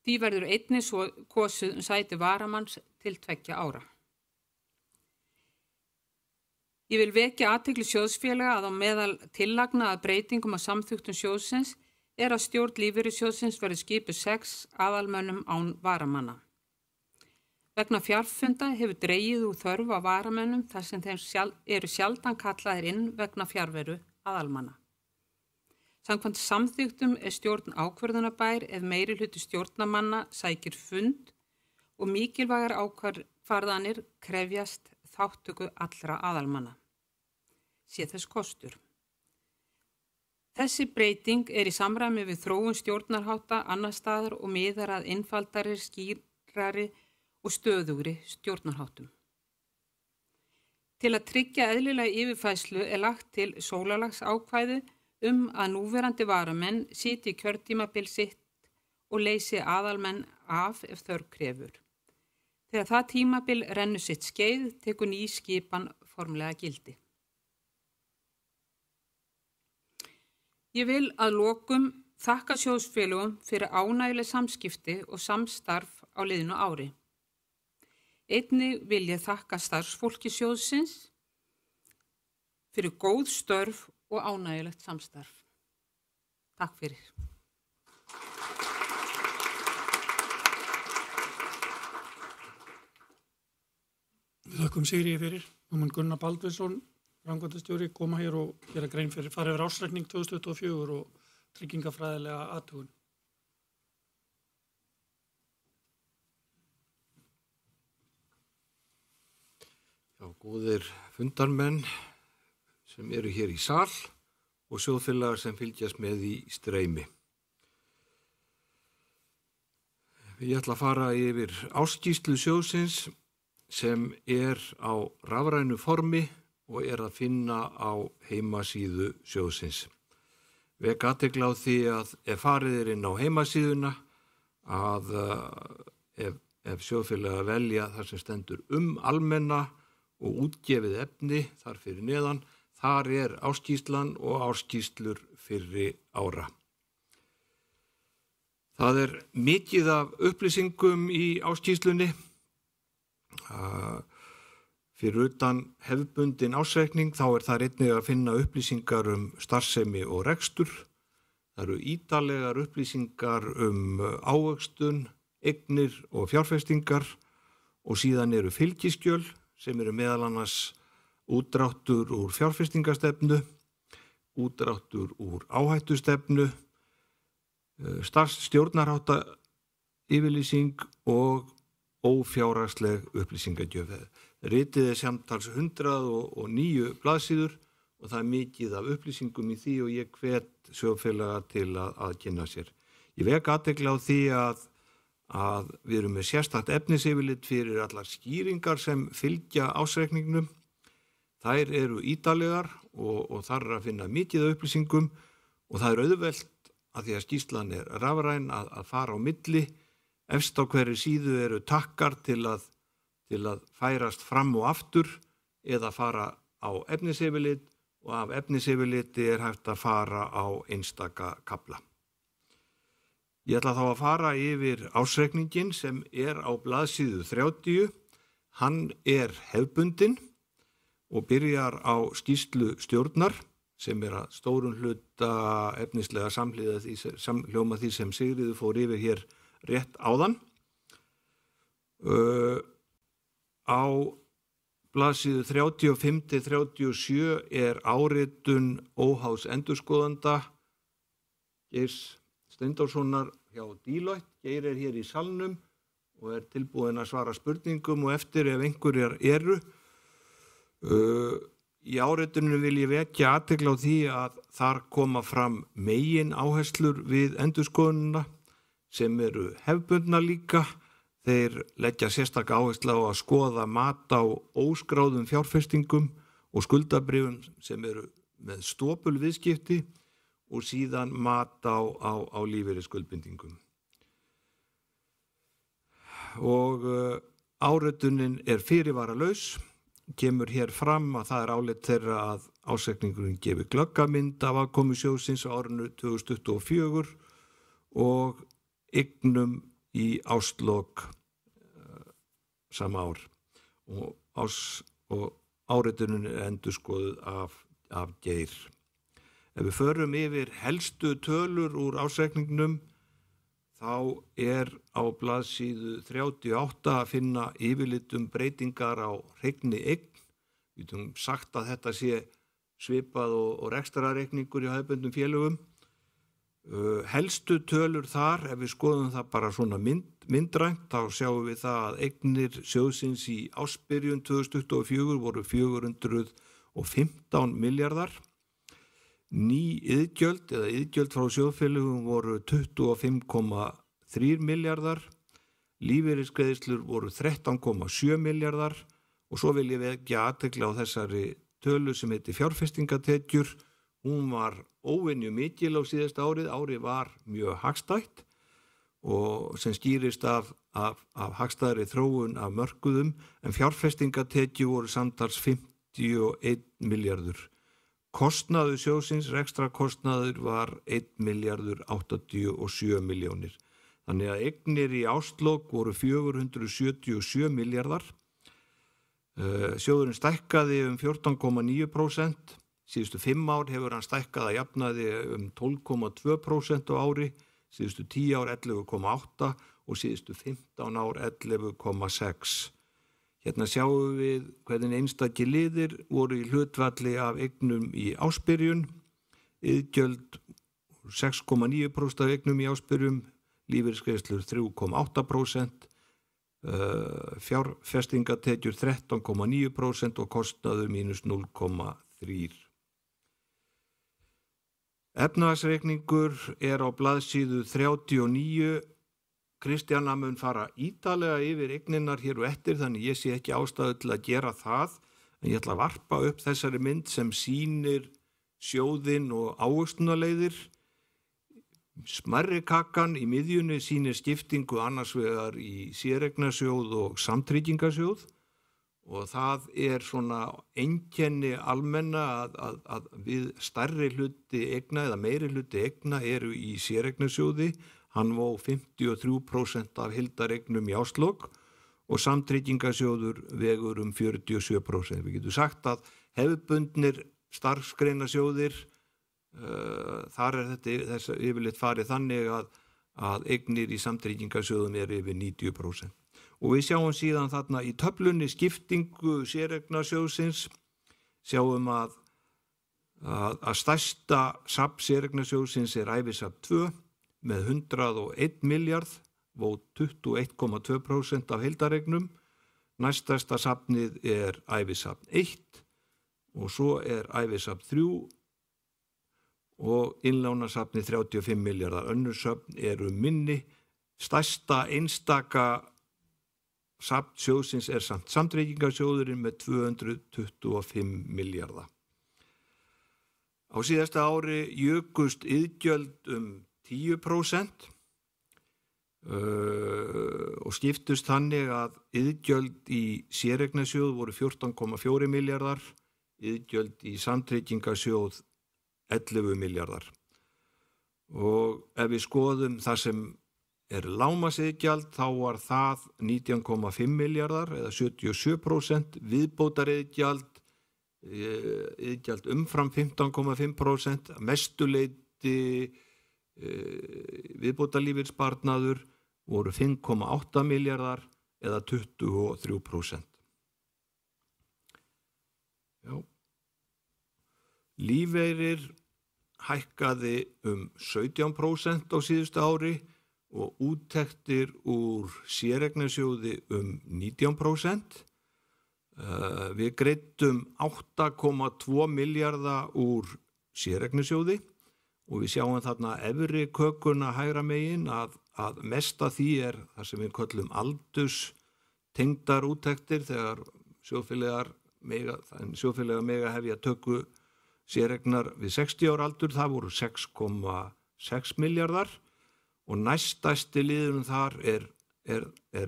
Því verður einnig svo kosið sæti varamanns til 2 ára. Ég vil vekja athygli sjóðsfélaga að á meðal tillagna að breytingum á samþykktum sjóðsins að stjórn lífeyrissjóðsins verði skipuð 6 aðalmönnum án varamanna. Vegna fjarfunda hefur dregið úr þörf á varamönnum þar sem þeim eru sjaldan kallaðir inn vegna fjarveru aðalmanna. Samkvæmt samþykktum stjórn ákvörðunarbær ef meirihluti stjórnarmanna sækir fund og mikilvægar ákvarðanir krefjast þátttöku allra aðalmanna. Sé þess kostur. Þessi breyting í samræmi við þróun stjórnarhátta annars staðar og miðar að einfaldari, skýrari og stöðugri stjórnarháttum. Til að tryggja eðlilega yfirfærslu lagt til sólarlagsákvæði að núverandi varamenn sitji kjörtímabil sitt og leysi aðalmenn af ef þörf krefur. Þegar það tímabil rennur sitt skeið tekur ný skipan formlega gildi. Ég vil að lokum þakka sjóðsfélögum fyrir ánægjuleg samskipti og samstarf á liðnu ári. Einnig vil ég þakka starfsfólki sjóðsins fyrir góð störf og ánægjulegt samstarf. Takk fyrir. Við þökkum Sigríði fyrir. Nú mun Gunnar Baldvinsson, framkvæmdastjóri, koma hér og gera grein fyrir fara yfir ársreikning 2024 og tryggingafræðilega athugun. Já, góðir fundarmenn sem eru hér í sal og sjóðfélagar sem fylgjast með í streymi. Ég ætla að fara yfir ársskýrslu sjóðsins sem er á rafrænu formi og er að finna á heimasíðu sjóðsins. Vek athygli á því að ef farið er inn á heimasíðuna að ef sjóðfélagar velja þar sem stendur almenna og útgefið efni þar fyrir neðan, þar er ársskýrslan og ársskýrslur fyrri ára. Það er mikið af upplýsingum í ársskýrslunni. Fyrir utan hefðbundin ársreikning þá er þar einnig að finna upplýsingar starfsemi og rekstur. Það eru ítarlegar upplýsingar ávöxtun, eignir og fjárfestingar og síðan eru fylgiskjöl sem eru meðal annars útdráttur úr fjárfestingastefnu, útdráttur úr áhættustefnu, stjórnarhátta yfirlýsing og ófjárhagsleg upplýsingagjöf. Ritið er samtals 109 blaðsíður og það er mikið af upplýsingum í því og ég hvet sjóðfélaga til að kynna sér. Ég vek athygli á því að við erum með sérstakt efnisyfirlit fyrir allar skýringar sem fylgja ársreikningnum. Þær eru ítarlegar og þar er að finna mikið af upplýsingum og það er auðvelt að því að skýrslan er rafræn að fara á milli. Efst á hverri síðu eru takkar til að færast fram og aftur eða fara á efnisyfirlit og af efnisyfirliti er hægt að fara á einstaka kafla. Ég ætla þá að fara yfir ársreikningin sem er á blaðsíðu 30. Hann er hefðbundinn og byrjar á skýrslu stjórnar sem er að stórum hluta efnislega samhljóma því sem Sigríður fór yfir hér rétt áðan. Á blaðsíðu 35-37 er áritun óháðs endurskoðanda Geirs Steindorssonar hjá Deloitte. Geir er hér í salnum og er tilbúinn að svara spurningum og eftir ef einhverjar eru. Í áritunum vil ég vekja athygli á því að þar koma fram megin áherslur við endurskoðunina sem eru hefðbundna líka. Þeir leggja sérstaka áherslu á að skoða mat á óskráðum fjárfestingum og skuldabréfum sem eru með stopulviðskipti og síðan mat á lífeyrisskuldbindingum. Og áritunin er fyrirvaralaus. Kemur hér fram að það er álit þeirra að ársreikningurinn gefi glöggamynd af afkomu sjóðsins á árinu 2024 og eignum í árslok sama ár og áritunin er endurskoðuð af Geir. Ef við förum yfir helstu tölur úr ársreikningnum þá er á blaðsíðu 38 að finna yfirlit breytingar á hreigni eign. Við höfum sagt að þetta sé svipað og rekstrarreikningur í hefðbundnum félögum. Helstu tölur þar, ef við skoðum það bara svona myndrænt, þá sjáum við það að eignir sjóðsins í ársbyrjun 2024 voru 415 milljarðar. Ný iðgjöld eða iðgjöld frá sjóðfélögum voru 25,3 milljarðar, lífeyrisgreiðslur voru 13,7 milljarðar Og svo vil ég vekja athygli á þessari tölu sem heitir fjárfestingatekjur. Hún var óvenju mikil á síðasta árið. Árið var mjög hagstætt og sem skýrist af hagstæðri þróun af mörkuðum, en fjárfestingatekjur voru samtals 51 milljarður. Kostnaður sjóðsins, rekstrakostnaður var 1.087 milljónir. Þannig að eignir í árslok voru 477 milljarðar. Sjóðurinn stækkaði 14,9%. Síðustu 5 ár hefur hann stækkað að jafnaði 12,2% á ári. Síðustu 10 ár 11,8% og síðustu 15 ár 11,6%. Hérna sjáum við hvernig einstakir liðir voru í hlutfalli af eignum í ársbyrjun. Iðgjöld 6,9% af eignum í ársbyrjun, lífeyrisgreiðslur 3,8%, fjárfestingatekjur 13,9% og kostnaður -0,3%. Efnahagsreikningur á blaðsíðu 39. Kristjana mun fara ítarlega yfir eignirnar hér og eftir, þannig ég sé ekki ástæðu til að gera það, en ég ætla að varpa upp þessari mynd sem sýnir sjóðinn og ávöxtunarleiðir. Smærri kakan í miðjunni sýnir skiptingu annars vegar í séreignarsjóð og samtryggingarsjóð, og það svona einkenni almenna að við stærri hluti eigna eða meiri hluti eigna eru í séreignarsjóði. Hann vó 53% af heildareignum í árslok og samtryggingarsjóður vegur 47%. Við getum sagt að hefðbundnir starfsgreinasjóðir, þar þetta yfirleitt farið þannig að eignir í samtryggingarsjóðum yfir 90%. Og við sjáum síðan þarna í töflunni skiptingu séreignarsjóðsins, sjáum að stærsta safn séreignarsjóðsins ævisafn 2 með 101 milljarð, vó 21,2% af heildareignum. Næststærsta safnið ævisafn 1 og svo ævisafn 3 og innlánasafnið 35 milljarðar. Önnur söfn eru minni. Stærsta einstaka safn sjóðsins samt samtryggingarsjóðurinn með 225 milljarða. Á síðasta ári jukust iðgjöld 10% og skiptust þannig að iðgjöld í séreignarsjóð voru 14,4 milljarðar, iðgjöld í samtryggingarsjóð 11 milljarðar. Og ef við skoðum það sem lágmarksiðgjald, þá var það 19,5 milljarðar eða 77%, viðbótariðgjald, iðgjald umfram 15,5%, mestuleyti viðbótarlífeyrissparnaður voru 5,8 milljarðar eða 23%. Já. Lífeyrir hækkaði 17% á síðustu ári og úttektir úr séreignarsjóði 19%. Við greiddum 8,2 milljarða úr séreignarsjóði og við sjáum þarna efri kökuna hægra megin að mesta því það sem við köllum aldurstengdar úttektir þegar sjóðfélagar mega hefja töku séreignar við 60 ára aldur, það voru 6,6 milljarðar og næststærsti liðurinn þar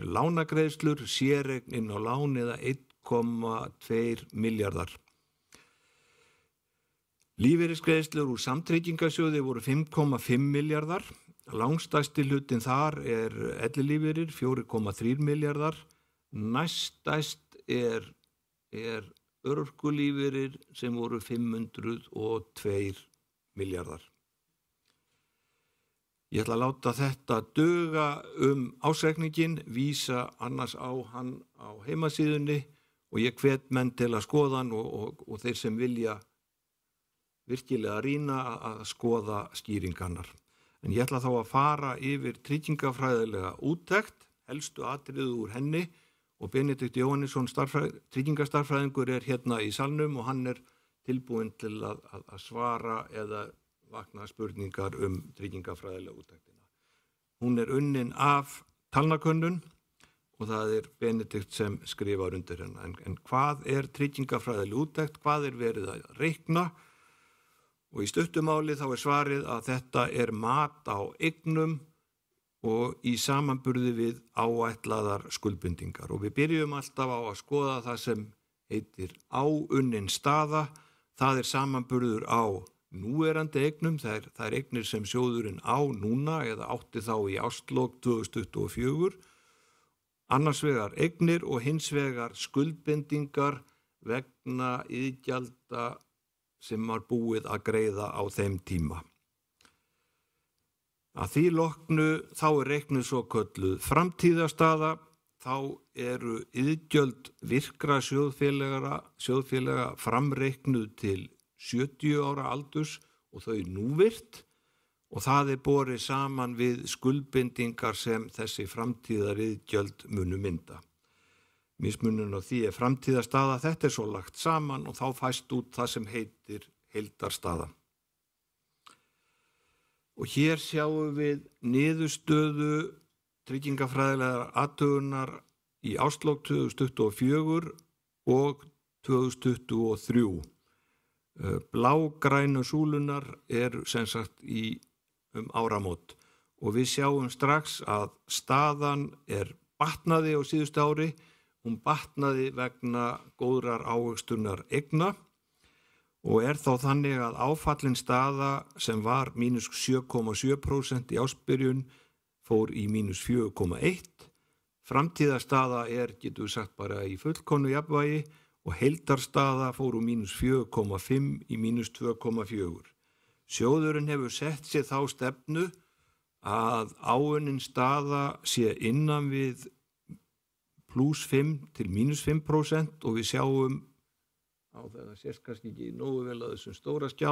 lánagreiðslur, séreign inn á lán eða 1,2 milljarðar. Lífeyrisgreiðslur úr samtryggingarsjóði voru 5,5 milljarðar. Langstærsti hlutin þar ellilífeyrir, 4,3 milljarðar. Næststærst örorkulífeyrir sem voru 502 milljarðar. Ég ætla að láta þetta duga ársreikningin, vísa annars á hann á heimasíðunni og ég hvet menn til að skoða hann og þeir sem vilja virkilega rýna að skoða skýringarnar. En ég ætla þá að fara yfir tryggingafræðilega úttekt, helstu atriði úr henni og Benedikt Jóhannesson, tryggingastarfræðingur, hérna í salnum og hann tilbúinn til að svara eða vakna spurningar tryggingafræðilega úttektina. Hún unnin af talnakönnun og það Benedikt sem skrifar undir hennar. En hvað tryggingafræðileg úttekt, hvað verið að reikna? Og í stuttumáli þá svarið að þetta mat á eignum og í samanburði við áætlaðar skuldbindingar. Og við byrjum alltaf á að skoða það sem heitir áunnin staða. Það samanburður á núverandi eignum, það eignir sem sjóðurinn á núna eða átti þá í árslok 2024. Annars vegar eignir og hins vegar skuldbindingar vegna iðgjalda sem var búið að greiða á þeim tíma. Að því loknu þá reiknuð svo kölluð framtíðarstaða, þá eru iðgjöld virkra sjóðfélaga framreiknuð til 70 ára aldurs og þau núvirt og það borið saman við skuldbindingar sem þessi framtíðar iðgjöld munu mynda. Mismunun á því framtíðarstaða, þetta svo lagt saman og þá fæst út það sem heitir heildarstaða. Og hér sjáum við niðurstöðu tryggingafræðilegar athugunar í árslok 2024 og 2023. Blágrænu súlunar sem sagt í áramót og við sjáum strax að staðan batnaði á síðustu ári. Hún batnaði vegna góðrar ávöxtunar eigna og þá þannig að áfallin staða sem var mínus 7,7% í ársbyrjun fór í mínus 4,1%. Framtíðarstaða getum við sagt bara í fullkomnu jafnvægi og heildarstaða fór úr mínus 4,5 í mínus 2,4. Sjóðurinn hefur sett sér þá stefnu að áunnin staða sé innan við plus 5 til mínus 5% og við sjáum það sést kannski ekki nógu vel að þessum stóra skjá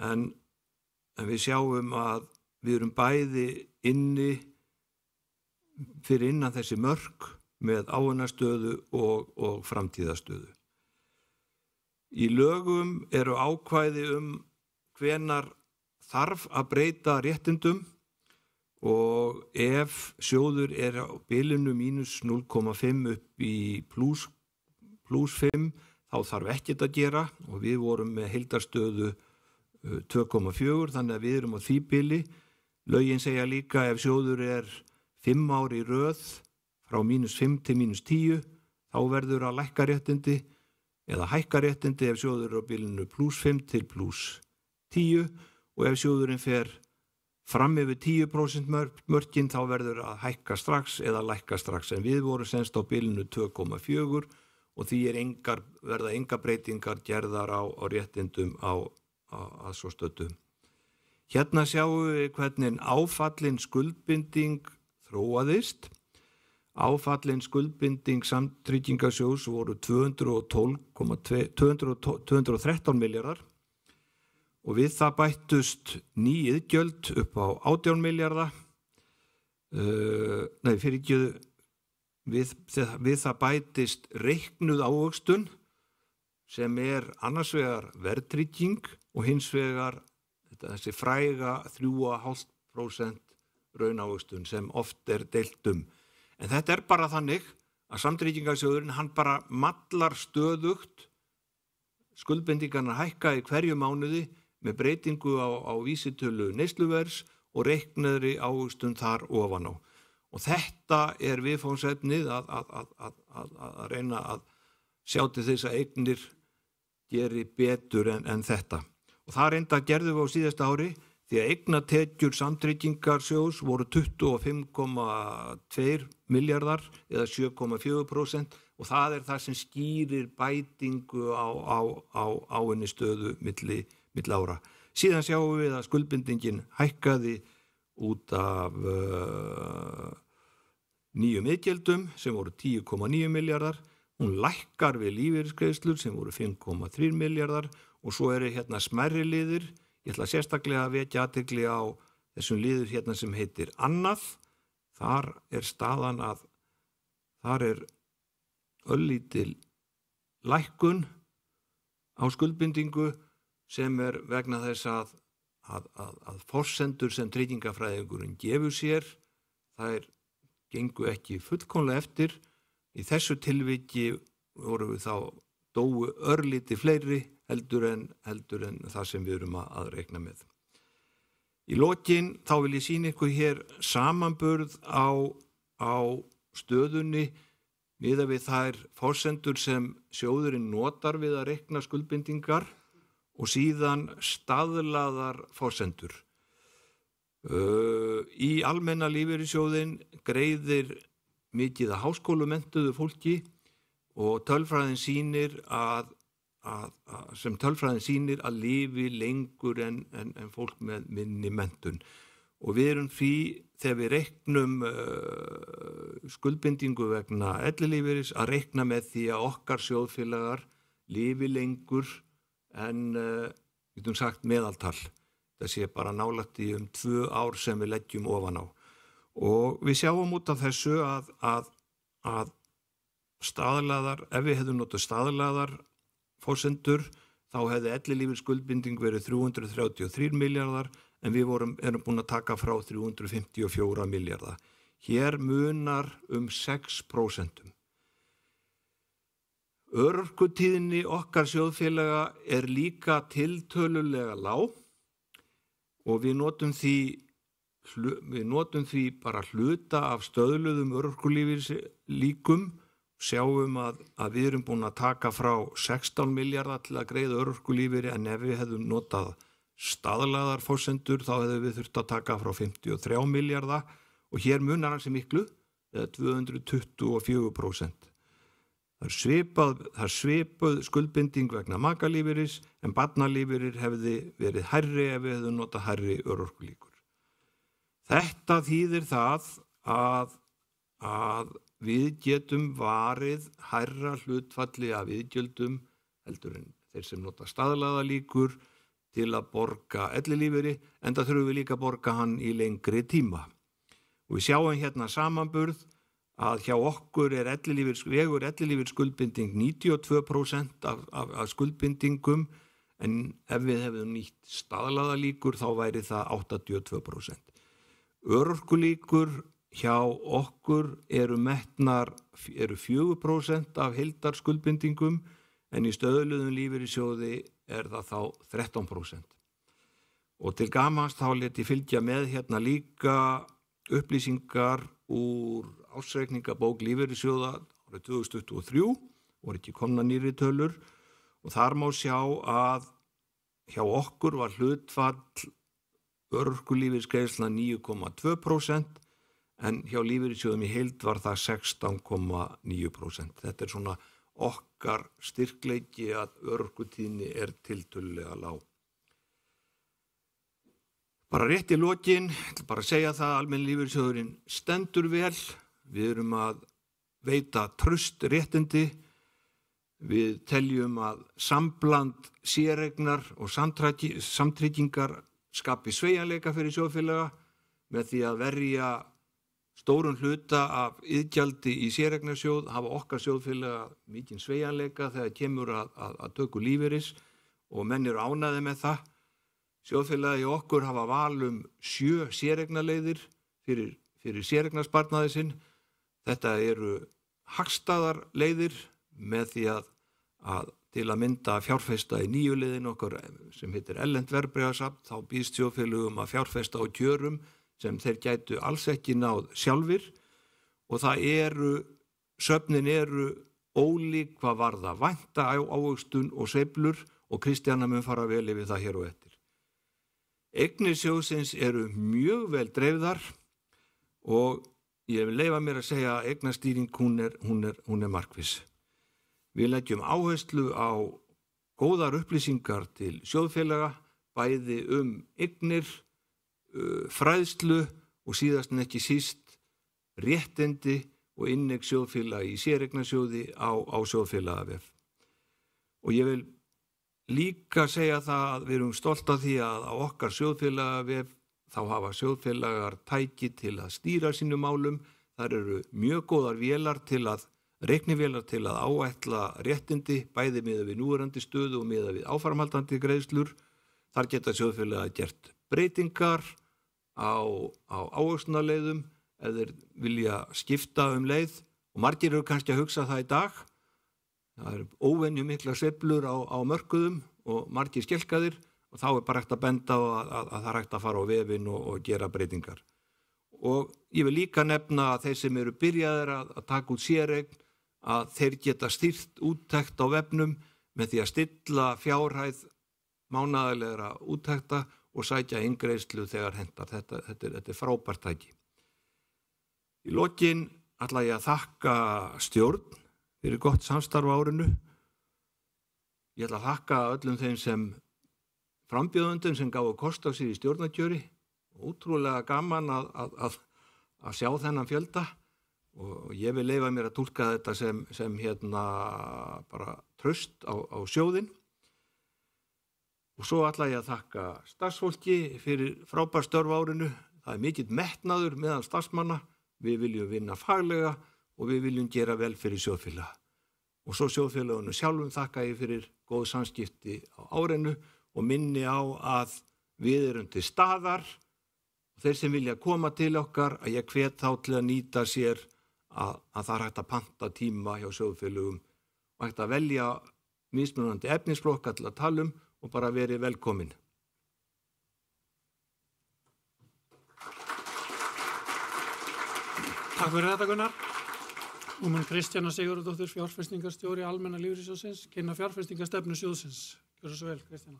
en við sjáum að við erum bæði fyrir innan þessi mörk með áunnastöðu og framtíðastöðu. Í lögum eru ákvæði hvenær þarf að breyta réttindum og ef sjóður á bilinu mínus 0,5 upp í plus 5 þá þarf ekkert að gera og við vorum með heildarstöðu 2,4 þannig að við erum á því bili. Lögin segja líka ef sjóður 5 ár í röð frá mínus 5 til mínus 10 þá verður að lækka réttindi eða hækka réttindi ef sjóður á bilinu plus 5 til plus 10 og ef sjóðurinn fer fram yfir 10% mörkin þá verður að hækka strax eða lækka strax en við vorum semst á bilinu 2,4 og því verða engar breytingar gerðar á réttindum að svo stöddu. Hérna sjáum við hvernig áfallin skuldbinding þróaðist. Áfallin skuldbinding Samtryggingarsjóðs voru 213 milljarðar og við það bættust ný iðgjöld upp á 18 milljarða. Við það bætist reiknuð ávöxtun sem annars vegar verðtrygging og hins vegar þessi fræga 3,5% raunávöxtun sem oft deilt En þetta bara þannig að Samtryggingarsjóðurinn hann bara mallar stöðugt skuldbindingarnar hækka í hverju mánuði með breytingu á vísitölu neysluverðs og reiknaðri ávöxtun þar ofan á. Og þetta viðfangsefnið að reyna að sjá til þess að eignir geri betur en þetta. Og það reynda gerðum við á síðasta ári því að eignatekjur Samtryggingarsjóðs voru 25,2 milljarðar eða 7,4% og það það sem skýrir bætingu á henni stöðu milli ára. Síðan sjáum við að skuldbindingin hækkaði út af nýjum iðgjöldum sem voru 10,9 milljarðar, hún lækkar við lífeyrisgreiðslur sem voru 5,3 milljarðar og svo hérna smærri liðir. Ég ætla sérstaklega að vekja athygli á þessum liður hérna sem heitir annað. Þar staðan að þar örlítil lækkun á skuldbindingu sem vegna þess að forsendur sem tryggingafræðingurinn gefur sér, þær gengu ekki fullkomlega eftir. Í þessu tilviki voru við þá dóu örlítið fleiri heldur en það sem við erum að reikna með. Í lokin þá vil ég sýna ykkur hér samanburð á stöðunni miðað við þær forsendur sem sjóðurinn notar við að reikna skuldbindingar og síðan staðlaðar forsendur. Í almenna lífeyrissjóðinn greiðir mikið að háskólumentuðu fólki og tölfræðin sýnir að lifi lengur en fólk með minni menntun. Og við erum því, þegar við reiknum skuldbindingu vegna ellilífeyris, að reikna með því að okkar sjóðfélagar lifi lengur en, getum sagt, meðaltal. Það sé bara nálægt í 2 ár sem við leggjum ofan á. Og við sjáum út af þessu að staðlaðar, ef við hefðum notað staðlaðar forsendur, þá hefði ellilífeyrisskuldbinding verið 333 milljarðar, en við erum búin að taka frá 354 milljarða. Hér munar 6%. Örorkutíðni okkar sjóðfélaga er líka tiltölulega lág og við notum því bara hluta af stöðluðum örorkulífeyrislíkum, sjáum að við erum búin að taka frá 16 milljarða til að greiða örorkulífeyri, en ef við hefðum notað staðlaðar forsendur þá hefðum við þurft að taka frá 53 milljarða og hér munar ansi miklu, eða 224%. Það er svipuð skuldbinding vegna makalífeyris, en barnalífeyrir hefði verið hærri ef við hefðum notað hærri örorkulíkur. Þetta þýðir það að við getum varið hærra hlutfalli af viðgjöldum heldur en þeir sem nota staðlaða líkur til að borga ellilífeyri, enda þurfum við líka að borga hann í lengri tíma. Og við sjáum hérna samanburð að hjá okkur vegur ellilífeyrisskuldbinding 92% af skuldbindingum, en ef við hefum nýtt staðlaða líkur þá væri það 82%. Örorkulíkur hjá okkur eru 4% af heildarskuldbindingum, en í stöðluðum lífeyrissjóði er það þá 13%. Og til gamans þá lét ég fylgja með hérna líka upplýsingar úr ársreikningabók lífeyrissjóða árið 2023, voru ekki komna nýrri tölur, og þar má sjá að hjá okkur var hlutfall örorkulífeyrisgreiðslna 9,2%, en hjá lífeyrissjóðum í heild var það 16,9%. Þetta er svona okkar styrkleiki að örorkutíðni er tiltölulega lág. Bara rétt í lokin, bara að segja það að almenni lífeyrissjóðurinn stendur vel. Við erum að veita traust réttindi. Við teljum að sambland séreignar og samtryggingar skapi sveigjanleika fyrir sjóðfélaga með því að verja stórum hluta af iðgjaldi í séreignarsjóð, hafa okkar sjóðfélaga mikinn sveigjanleika þegar kemur að töku lífeyris og menn eru ánægðir með það. Sjóðfélagi okkur hafa val 7 séreignaleiðir fyrir séreignarsparnaði sinn. Þetta eru hagstæðar leiðir með því að til að mynda fjárfesta í nýju leiðin okkar sem heitir erlent verðbréfasafn, þá býðst sjóðfélögum að fjárfesta á kjörum sem þeir gætu alls ekki náð sjálfir, og söfnin eru ólík hvað varða vænta ávöxtun og sveiflur, og Kristjana mun fara vel yfir það hér og eftir. Eignir sjóðsins eru mjög vel dreifðar og ég vil leyfa mér að segja að eignastýring hún er markviss. Við leggjum áherslu á góðar upplýsingar til sjóðfélaga, bæði eignir, fræðslu og síðast en ekki síst réttindi og inneign sjóðfélaga í séreignarsjóði á sjóðfélagavef. Og ég vil líka segja það að við erum stolt af því að á okkar sjóðfélagavef þá hafa sjóðfélagar tæki til að stýra sínum málum. Þar eru mjög góðar reiknivélar til að áætla réttindi, bæði miðað við núverandi stöðu og miðað við áframhaldandi greiðslur. Þar geta sjóðfélagar gert breytingar á ávöxtunarleiðum ef þeir vilja skipta leið og margir eru kannski að hugsa það í dag. Það eru óvenju mikla sveiflur á mörkuðum og margir skelkaðir og þá bara hægt að benda á að það er hægt að fara á vefinn og gera breytingar. Og ég vil líka nefna að þeir sem eru byrjaðir að taka út séreign, að þeir geta stýrt úttekt á vefnum með því að stilla fjárhæð mánaðarlegra úttekta og sækja inngreiðslu þegar hentar. Þetta er frábært tæki. Í lokin ætla ég að þakka stjórn fyrir gott samstarf á árinu. Ég ætla að þakka öllum þeim sem frambjóðendum sem gáfu kost á sér í stjórnarkjöri. Ótrúlega gaman að sjá þennan fjölda og ég vil leyfa mér að túlka þetta sem bara traust á sjóðinn. Og svo ætla ég að þakka starfsfólki fyrir frábær störf á árinu. Það er mikill metnaður meðal starfsmanna. Við viljum vinna faglega og við viljum gera vel fyrir sjóðfélaga. Og svo sjóðfélagunum sjálfum þakka ég fyrir góð samskipti á árinu og minni á að við erum til staðar. Þeir sem vilja koma til okkar, að ég hvet þá til að nýta sér að það er hægt að panta tíma hjá sjóðfélögum og hægt að velja mismunandi efnisflokka til að tala og bara verið velkomin. Takk fyrir þetta, Gunnar. Nú mun Kristjana Sigurðardóttir, fjárfestingarstjóri Almenna lífeyrissjóðsins, kynna fjárfestingarstefnu sjóðsins. Gjörðu svo vel, Kristjana.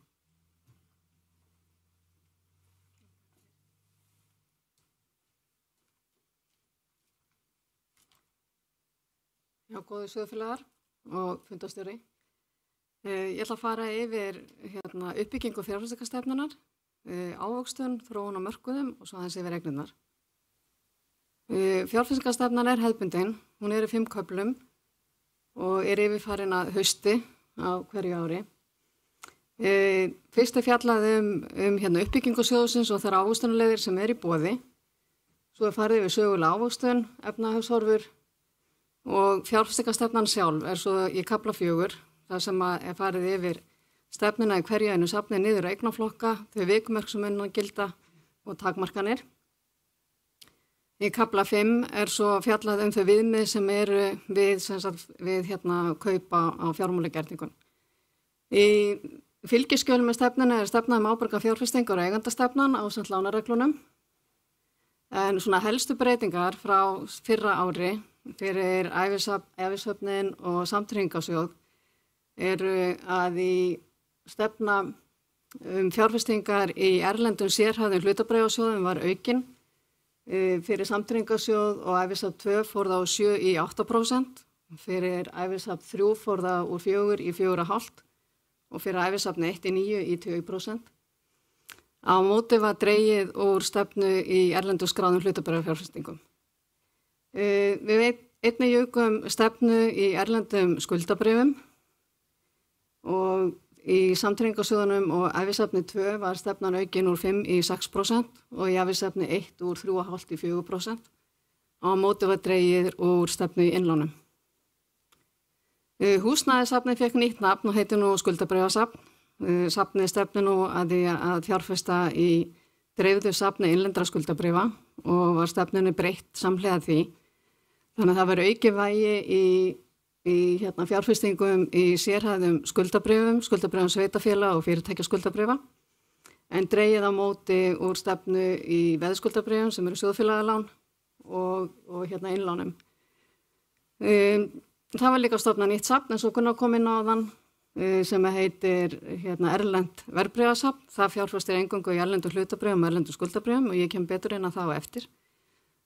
Já, góðu sjóðfélagar og fundarstjóri. Ég ætla að fara yfir uppbyggingu fjárfestingarstefnunnar, ávöxtun, þróun á mörkuðum og svo aðeins yfir eignirnar. Fjárfestingarstefnan er hefðbundin, hún er í 5 köflum og er yfirfarin að hausti á hverju ári. Fyrst er fjallað uppbyggingu sjóðsins og þær ávöxtunarleiðir sem er í boði. Svo er farið yfir sögulega ávöxtun, efnahagshorfur og fjárfestingarstefnan sjálf er svo í kafla 4, þar sem er farið yfir stefnuna í hverju einu safni niður á eignaflokka, þau vikmörk sem innan gilda og takmarkanir. Í kafla 5 er svo fjallað þau viðmið sem eru við kaupa á fjármálagerningum. Í fylgiskjölum með stefnuna er stefna ábyrga fjárfestingar og eigandastefnan ásamt lánareglunum. En svona helstu breytingar frá fyrra ári fyrir ævisöfnin og samtryggingarsjóð eru að í stefna fjárfestingar í erlendum sérhæfðum hlutabréfasjóðum var aukin. Fyrir samtryggingarsjóð og ævisöfn 2 fór það úr 7 í 8%, fyrir ævisöfn 3 fór það úr 4 í 4,5% og fyrir ævisöfn 1 í 9 í 20%. Á móti var dregið úr stefnu í erlendum skráðum hlutabréfafjárfestingum. Við einnig jukum stefnu í erlendum skuldabréfum og í samtryggingarsjóðunum og ævisöfni 2 var stefnan aukin úr 5 í 6% og í ævisöfni 1 úr 3,5 í 4%. Á móti var dregið úr stefnu í innlánum. Húsnæðissafnið fékk nýtt nafn og heitir nú skuldabréfasafn. Safnið stefnir nú að fjárfesta í dreifðu safni innlendra skuldabréfa og var stefnunni breytt samhliða því. Þannig að það var aukið vægi í fjárfestingum í sérhæfðum skuldabréfum sveitarfélaga og fyrirtækja skuldabréfa, en dregið á móti úr stefnu í veðskuldabréfum sem eru sjóðfélagalán og innlánum. Það var líka stofnað nýtt safn eins og Gunnar kom inn á áðan sem heitir erlent verðbréfasafn. Það fjárfestir eingöngu í erlendum hlutabréfum og erlendum skuldabréfum og ég kem betur inn á það á eftir.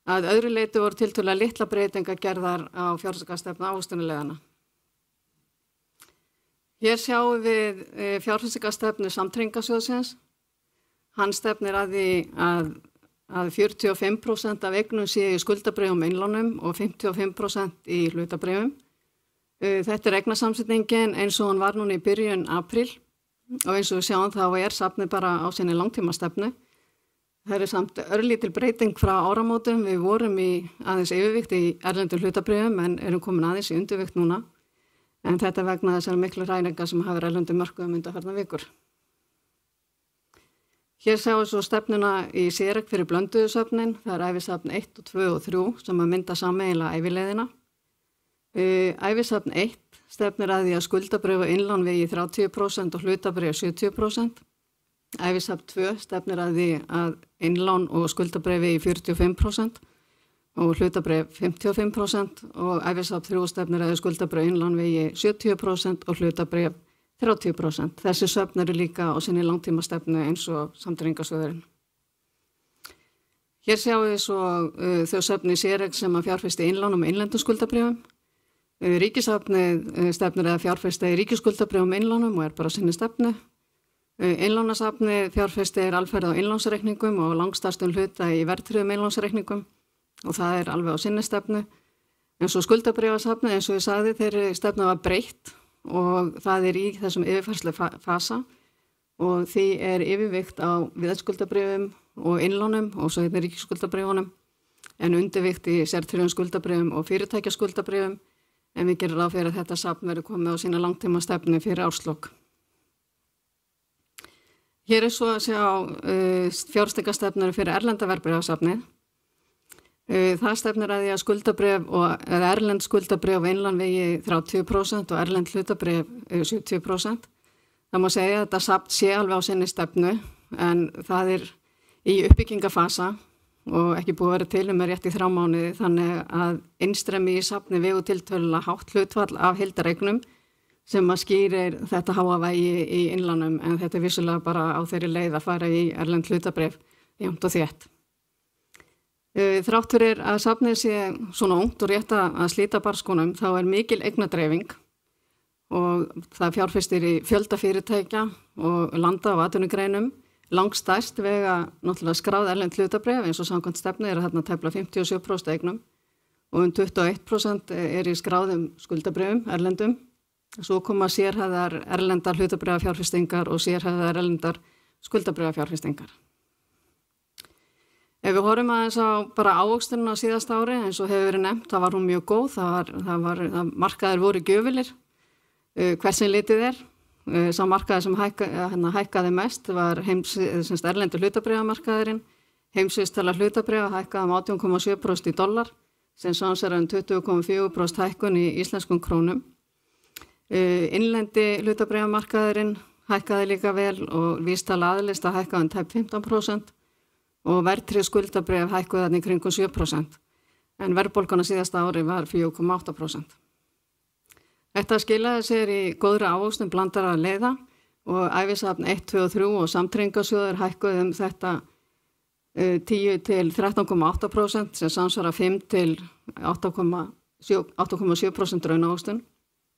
Að öðru leyti voru tiltölulega litla breytingar gerðar á fjárfestingarstefnu ávöxtunarleiðanna. Hér sjáum við fjárfestingarstefnu samtryggingarsjóðsins. Hann stefnir að því að 45% af eignum séu í skuldabréfum og innlánum og 55% í hlutabréfum. Þetta er eignasamsetningin eins og hann var núna í byrjun apríl og eins og við sjáum þá er safnið bara á sinni langtímastefnu. Það er samt örlítil breyting frá áramótum. Við vorum í aðeins yfirvikt í erlendum hlutabréfum en erum komin aðeins í undirvikt núna. En þetta vegna þessar miklu hræringar sem hafa erlendum mörkuðum undanfarnar vikur. Hér sjáum við svo stefnuna í Sérek fyrir blönduðusöfnin, það er ævisafn 1 og 2 og 3 sem að mynda sameiginlega ævileiðina. Ævisafn 1 stefnir að því að skuldabréf og innlán vegi 30% og hlutabréf 70%. Ævisafn 2 stefnir að því að innlán og skuldabréf vegi 45% og hlutabréf 55% og ævisafn 3 stefnir að því skuldabréf og innlán vegi 70% og hlutabréf 30%. Þessi söfn eru líka á sinni langtíma stefnu eins og samtryggingarsjóðurinn. Hér sjáum við svo þau söfn í Sérek sem að fjárfesti innlánum og innlendum skuldabréfum. Ríkisafnið stefnir að fjárfesta í ríkisskuldabréfum innlánum og er bara á sinni stefnu. Innlánasafnið fjárfesti alferð á innlánsreikningum og langstærstum hluta í verðtryggðum innlánsreikningum og það er alveg á sinni stefnu. En svo skuldabréfasafnið eins og ég sagði þeirri stefnu var breytt og það er í þessum yfirfærslu fasa og því er yfirvikt á viðskuldabréfum og innlánum og svo hérna ríkisskuldabréfunum en undirvikt í sértryggðum skuldabréfum og fyrirtækjaskuldabréfum en við gerum ráð fyrir að þetta safn verður komið á sína langtíma stefnu fyrir árslok. Hér er svo að sjá fjárfestingarstefnur fyrir erlenda verðbréfasafnið. Það stefnir að því að skuldabréf eða erlend skuldabréf og innlán vegi 30% og erlend hlutabréf 70%. Það má segja að þetta safn sé alveg á sinni stefnu en það er í uppbyggingafasa og ekki búið að vera til með rétt í 3 mánuði þannig að innstreymi í safni vegu tiltölulega hátt hlutfall af heildareignum sem að skýrir þetta háa vægi í innlánum en þetta er vissulega bara á þeirri leið að fara í erlend hlutabréf jafnt og þétt. Þrátt fyrir að safnið sé svona ungt og rétt að slíta barnsskónum þá er mikil eignadreifing og það fjárfestir í fjölda fyrirtækja og landa á atvinnugreinum. Langstærst vega náttúrulega skráð erlend hlutabréf eins og samkvæmt stefnu er þarna tæpla 57% eignum og 21% er í skráðum skuldabréfum erlendum. Svo koma sérhæðar erlendar hlutabréfafjárfestingar og sérhæðar erlendar skuldabréfafjárfestingar. Ef við horfum aðeins á bara ávöxtunum á síðasta ári eins og hefur verið nefnt, það var hún mjög góð, markaðir voru gjöfulir, hversin litið er. Sá markaðir sem hækkaði mest var erlendur hlutabréfamarkaðurinn, heimsvísitala hlutabréfa hækkaði 18,7% í dollar, sem samsvarar 20,4% hækkun í íslenskum krónum. Innlendi hlutabréfamarkaðurinn hækkaði líka vel og vísitala aðlista hækkaði tæp 15%. Og verðtryggð skuldabréf hækkuðu þarna í kringum 7%, en verðbólgan á síðasta ári var 4,8%. Þetta skilaði sér í góðri ávöxtun blandara leiða og ævisafn 1, 2 og 3 og samtryggingarsjóður hækkuðu þetta 10 til 13,8% sem samsvara 5 til 8,7% raunávöxtun.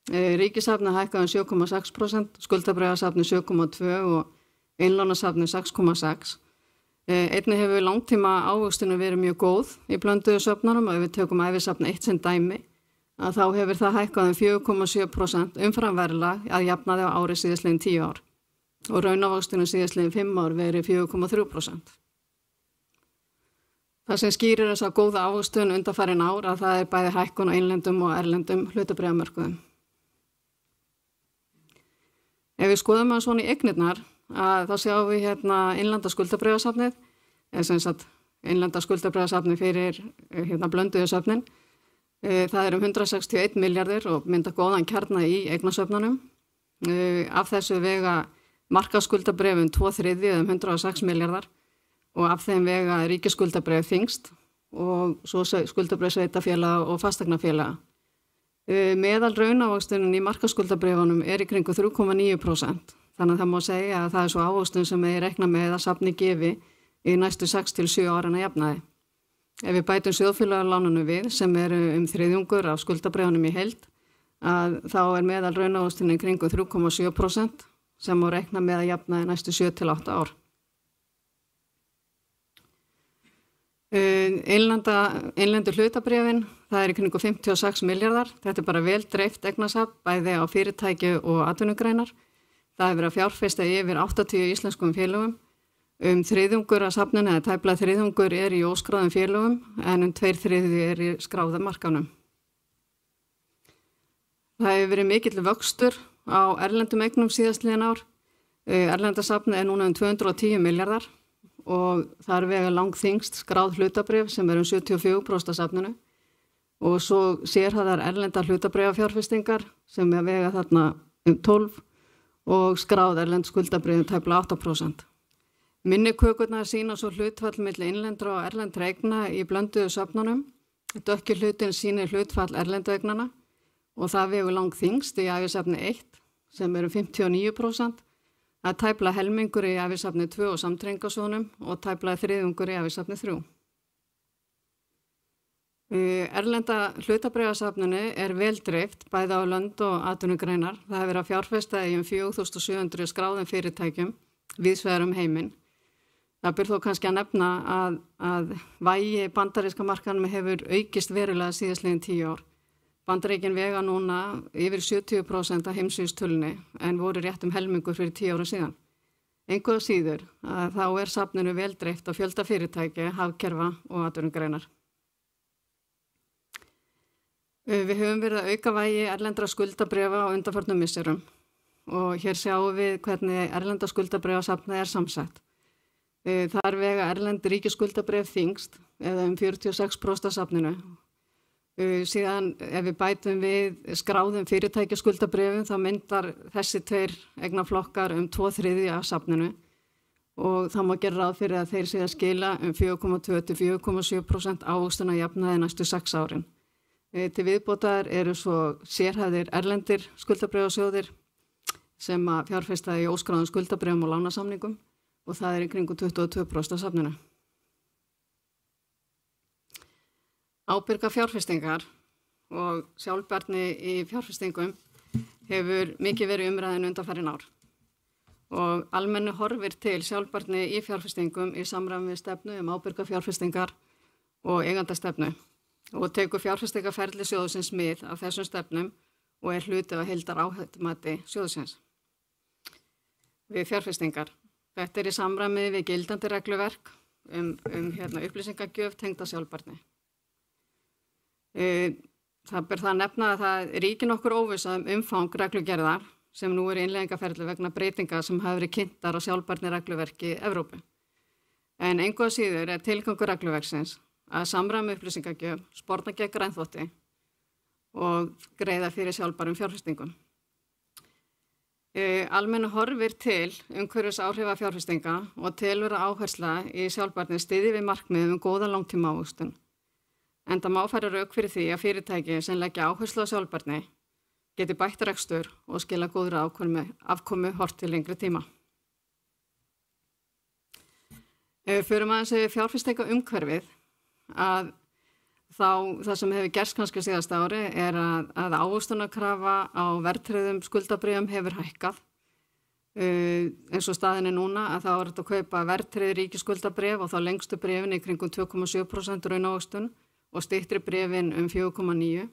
Ríkisafni hækkaði 7,6%, skuldabréfasafni 7,2% og innlánasafni 6,6%. Einnig hefur langtíma ávöxtunum verið mjög góð í blönduðu söfnunum og ef við tökum ævisafn 1 sem dæmi að þá hefur það hækkað 4,7% umfram verðlag að jafnaði á ári síðastliðin 10 ár og raunávöxtunum síðastliðin 5 ár verið 4,3%. Það sem skýrir þessa góða ávöxtun undanfarin ár að það er bæði hækkun á innlendum og erlendum hlutabréfamörkuðum. Ef við skoðum að svona í eignirnar þá sjáum við hérna innlenda skuldabréfasafnið, eða sem sagt innlenda skuldabréfasafnið fyrir blönduðu söfnin. Það er 161 milljarðir og mynda góðan kjarna í eignasöfnunum. Af þessu vega markaskuldabréfum 2/3 eða 106 milljarðar og af þeim vega ríkisskuldabréf þyngst og svo skuldabréf sveitarfélaga og fasteignafélaga. Meðal raunávöxtunin í markaskuldabréfunum er í kringu 3,9%. Þannig að það má segja að það er svo ávöxtun sem við rekna með að safni gefi í næstu 6 til 7 árin að jafnaði. Ef við bætum sjóðfélagalánunum við sem eru 3/3 af skuldabréfunum í heild, þá er meðal raunávöxtunin kringu 3,7% sem má rekna með að jafnaði næstu 7 til 8 ár. Innlendu hlutabréfin, það er í kringu 56 milljarðar. Þetta er bara vel dreift eignasafn bæði á fyrirtæki og atvinnugreinar. Það hefur verið að fjárfesta yfir 80 íslenskum félögum. 1/3 af safninu eða tæplega 1/3 er í óskráðum félögum en 2/3 er í skráðum markanum. Það hefur verið mikill vöxtur á erlendum eignum síðastliðin ár. Erlendasafnið er núna 210 milljarðar og þar vega langþyngst skráð hlutabréf sem 74% af safninu og svo sérhæðar erlendar hlutabréfafjárfestingar sem vega þarna 12 og skráð erlend skuldabréf tæplega 8%. Minni kökurnar sýna svo hlutfall milli innlendra og erlendra eigna í blönduðu söfnunum. Dökki hlutin sýnir hlutfall erlendu eignana og það vegur langþyngst í ævisafni 1 sem 59%, að tæplega helmingur í ævisafni 2 og samtryggingarsjóðnum og tæplega þriðjungur í ævisafni 3. Erlenda hlutabréfasafninu vel dreift bæði á lönd og atvinnugreinar. Það hefur verið að fjárfesta í 4700 skráðum fyrirtækjum víðsvegar heiminn. Það ber þó kannski að nefna að vægi bandaríska markaðanum hefur aukist verulega síðastliðin 10 ár. Bandaríkin vega núna yfir 70% af heimsvísitölunni en voru rétt helmingur fyrir 10 árum síðan. Engu að síður að þá safninu vel dreift á fjölda fyrirtæki, hagkerfa og atvinnugreinar. Við höfum verið að auka vægi erlendra skuldabréfa á undanförnum misserum og hér sjáum við hvernig erlenda skuldabréfasafnið samsett. Þar vega erlend ríkisskuldabréf þyngst eða 46% af safninu. Síðan ef við bætum við skráðum fyrirtækjaskuldabréfum þá myndar þessi tveir eignaflokkar 2/3 af safninu og það má gera ráð fyrir að þeir sé að skila 4,2 til 4,7% ávöxtun að jafnaði næstu 6 árin. Til viðbótar svo sérhæfðir erlendir skuldabréfasjóðir sem að fjárfesta í óskráðum skuldabréfum og lánasamningum og það í kringum 22% af safninu. Ábyrga fjárfestingar og sjálfbærni í fjárfestingum hefur mikið verið umræðin undanfarin ár og almennu horfir til sjálfbærni í fjárfestingum í samræmi við stefnu ábyrga fjárfestingar og eigandastefnu og tekur fjárfestingarferli sjóðsins mið af þessum stefnum og hluti af heildar áhættumati sjóðsins. Við fjárfestingar. Þetta í samræmi við gildandi regluverk upplýsingagjöf tengda sjálfbærni. Það ber það að nefna að það ríkir nokkur óvissa umfang reglugerðar sem nú innleiðingarferli vegna breytinga sem hafa verið kynntar á sjálfbærni regluverki Evrópu. En engu að síður tilgangur regluverksins að samræmi upplýsingagjöf, sporna gegn grænþvotti og greiða fyrir sjálfbærum fjárfestingum. Almennu horfir til umhverfisáhrifa fjárfestinga og tilvera áhersla í sjálfbærni styðji við markmiðum góða langtíma ávöxtun. Enda má færa rök fyrir því að fyrirtæki sem leggja áherslu á sjálfbærni geti bætt rekstur og skila góðra afkomu hort til lengri tíma. Ef við förum aðeins yfir fjárfestinga umhverfið að það sem hefur gerst kannski síðasta ári að ávöxtunarkrafa á verðtryggðum skuldabréfum hefur hækkað. Eins og staðin núna að þá þetta að kaupa verðtryggð ríkisskuldabréf og þá lengstu bréfin í kringum 2,7% raunávöxtun og styttri bréfin 4,9%.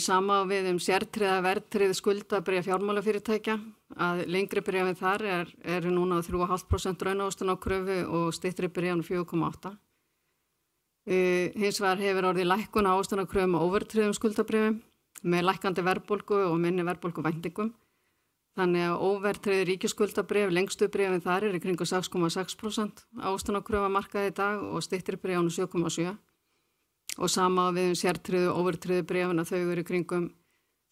Sama við sértryggða verðtryggð skuldabréf fjármálafyrirtækja að lengri bréfin þar núna 3,5% raunávöxtun á kröfu og styttri bréfin 4,8%. Hins vegar hefur orðið lækkun á ávöxtunarkröfum og óverðtryggðum skuldabréfum með lækkandi verðbólgu og minni verðbólguvæntingum. Þannig að óverðtryggð ríkisskuldabréf lengstu bréfin þar í kringum 6,6% ávöxtunarkröfamarkaði í dag og styttri bréfin 7,7%. Og sama við sértryggðu og óverðtryggðu bréfin að þau í kringum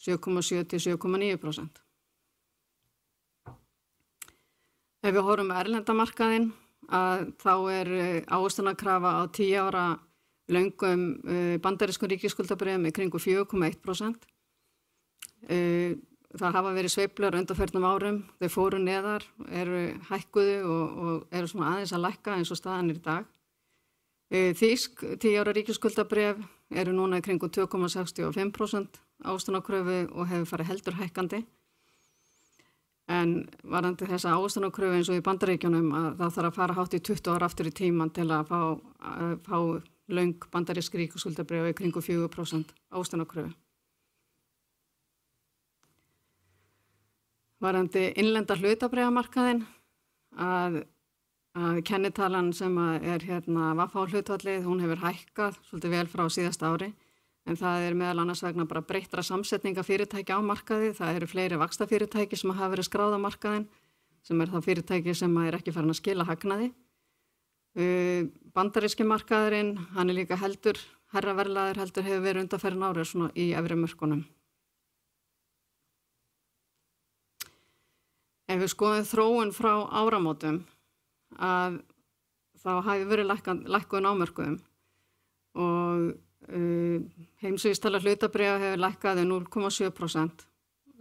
7,7 til 7,9%. Ef við horfum erlendamarkaðinn þá ávöxtunarkrafa á 10 ára löngum bandarískum ríkisskuldabréfum í kringum 4,1%. Það hafa verið sveiflur undanförnum árum, þau fóru neðar, hækkuðu og svona aðeins að lækka eins og staðan í dag. Þýsk 10 ára ríkisskuldabréf núna í kringum 2,65% ávöxtunarkröfu og hefur farið heldur hækkandi. En varðandi þessa ávöxtunarkröfu eins og í Bandaríkjunum að það þarf að fara hátt í 20 ára aftur í tíman til að fá löng bandarísk ríkisskuldabréf í kringum 4% ávöxtunarkröfu. Varðandi innlenda hlutabréfamarkaðinn að kennitalan sem VFH hlutvallið, hún hefur hækkað svolítið vel frá síðasta ári en það meðal annars vegna bara breyttra samsetninga fyrirtækja á markaði. Það eru fleiri vaxtafyrirtæki sem hafa verið skráð á markaðinn sem það fyrirtæki sem ekki farin að skila hagnaði Bandaríski markaðurinn, hann líka heldur, herra verðlaður heldur hefur verið undanfarin árið svona í efri mörkunum. Ef við skoðum þróun frá áramótum að þá hafi verið lækkun á mörkuðum og heimsvísitala hlutabréfa hefur lækkað 0,7%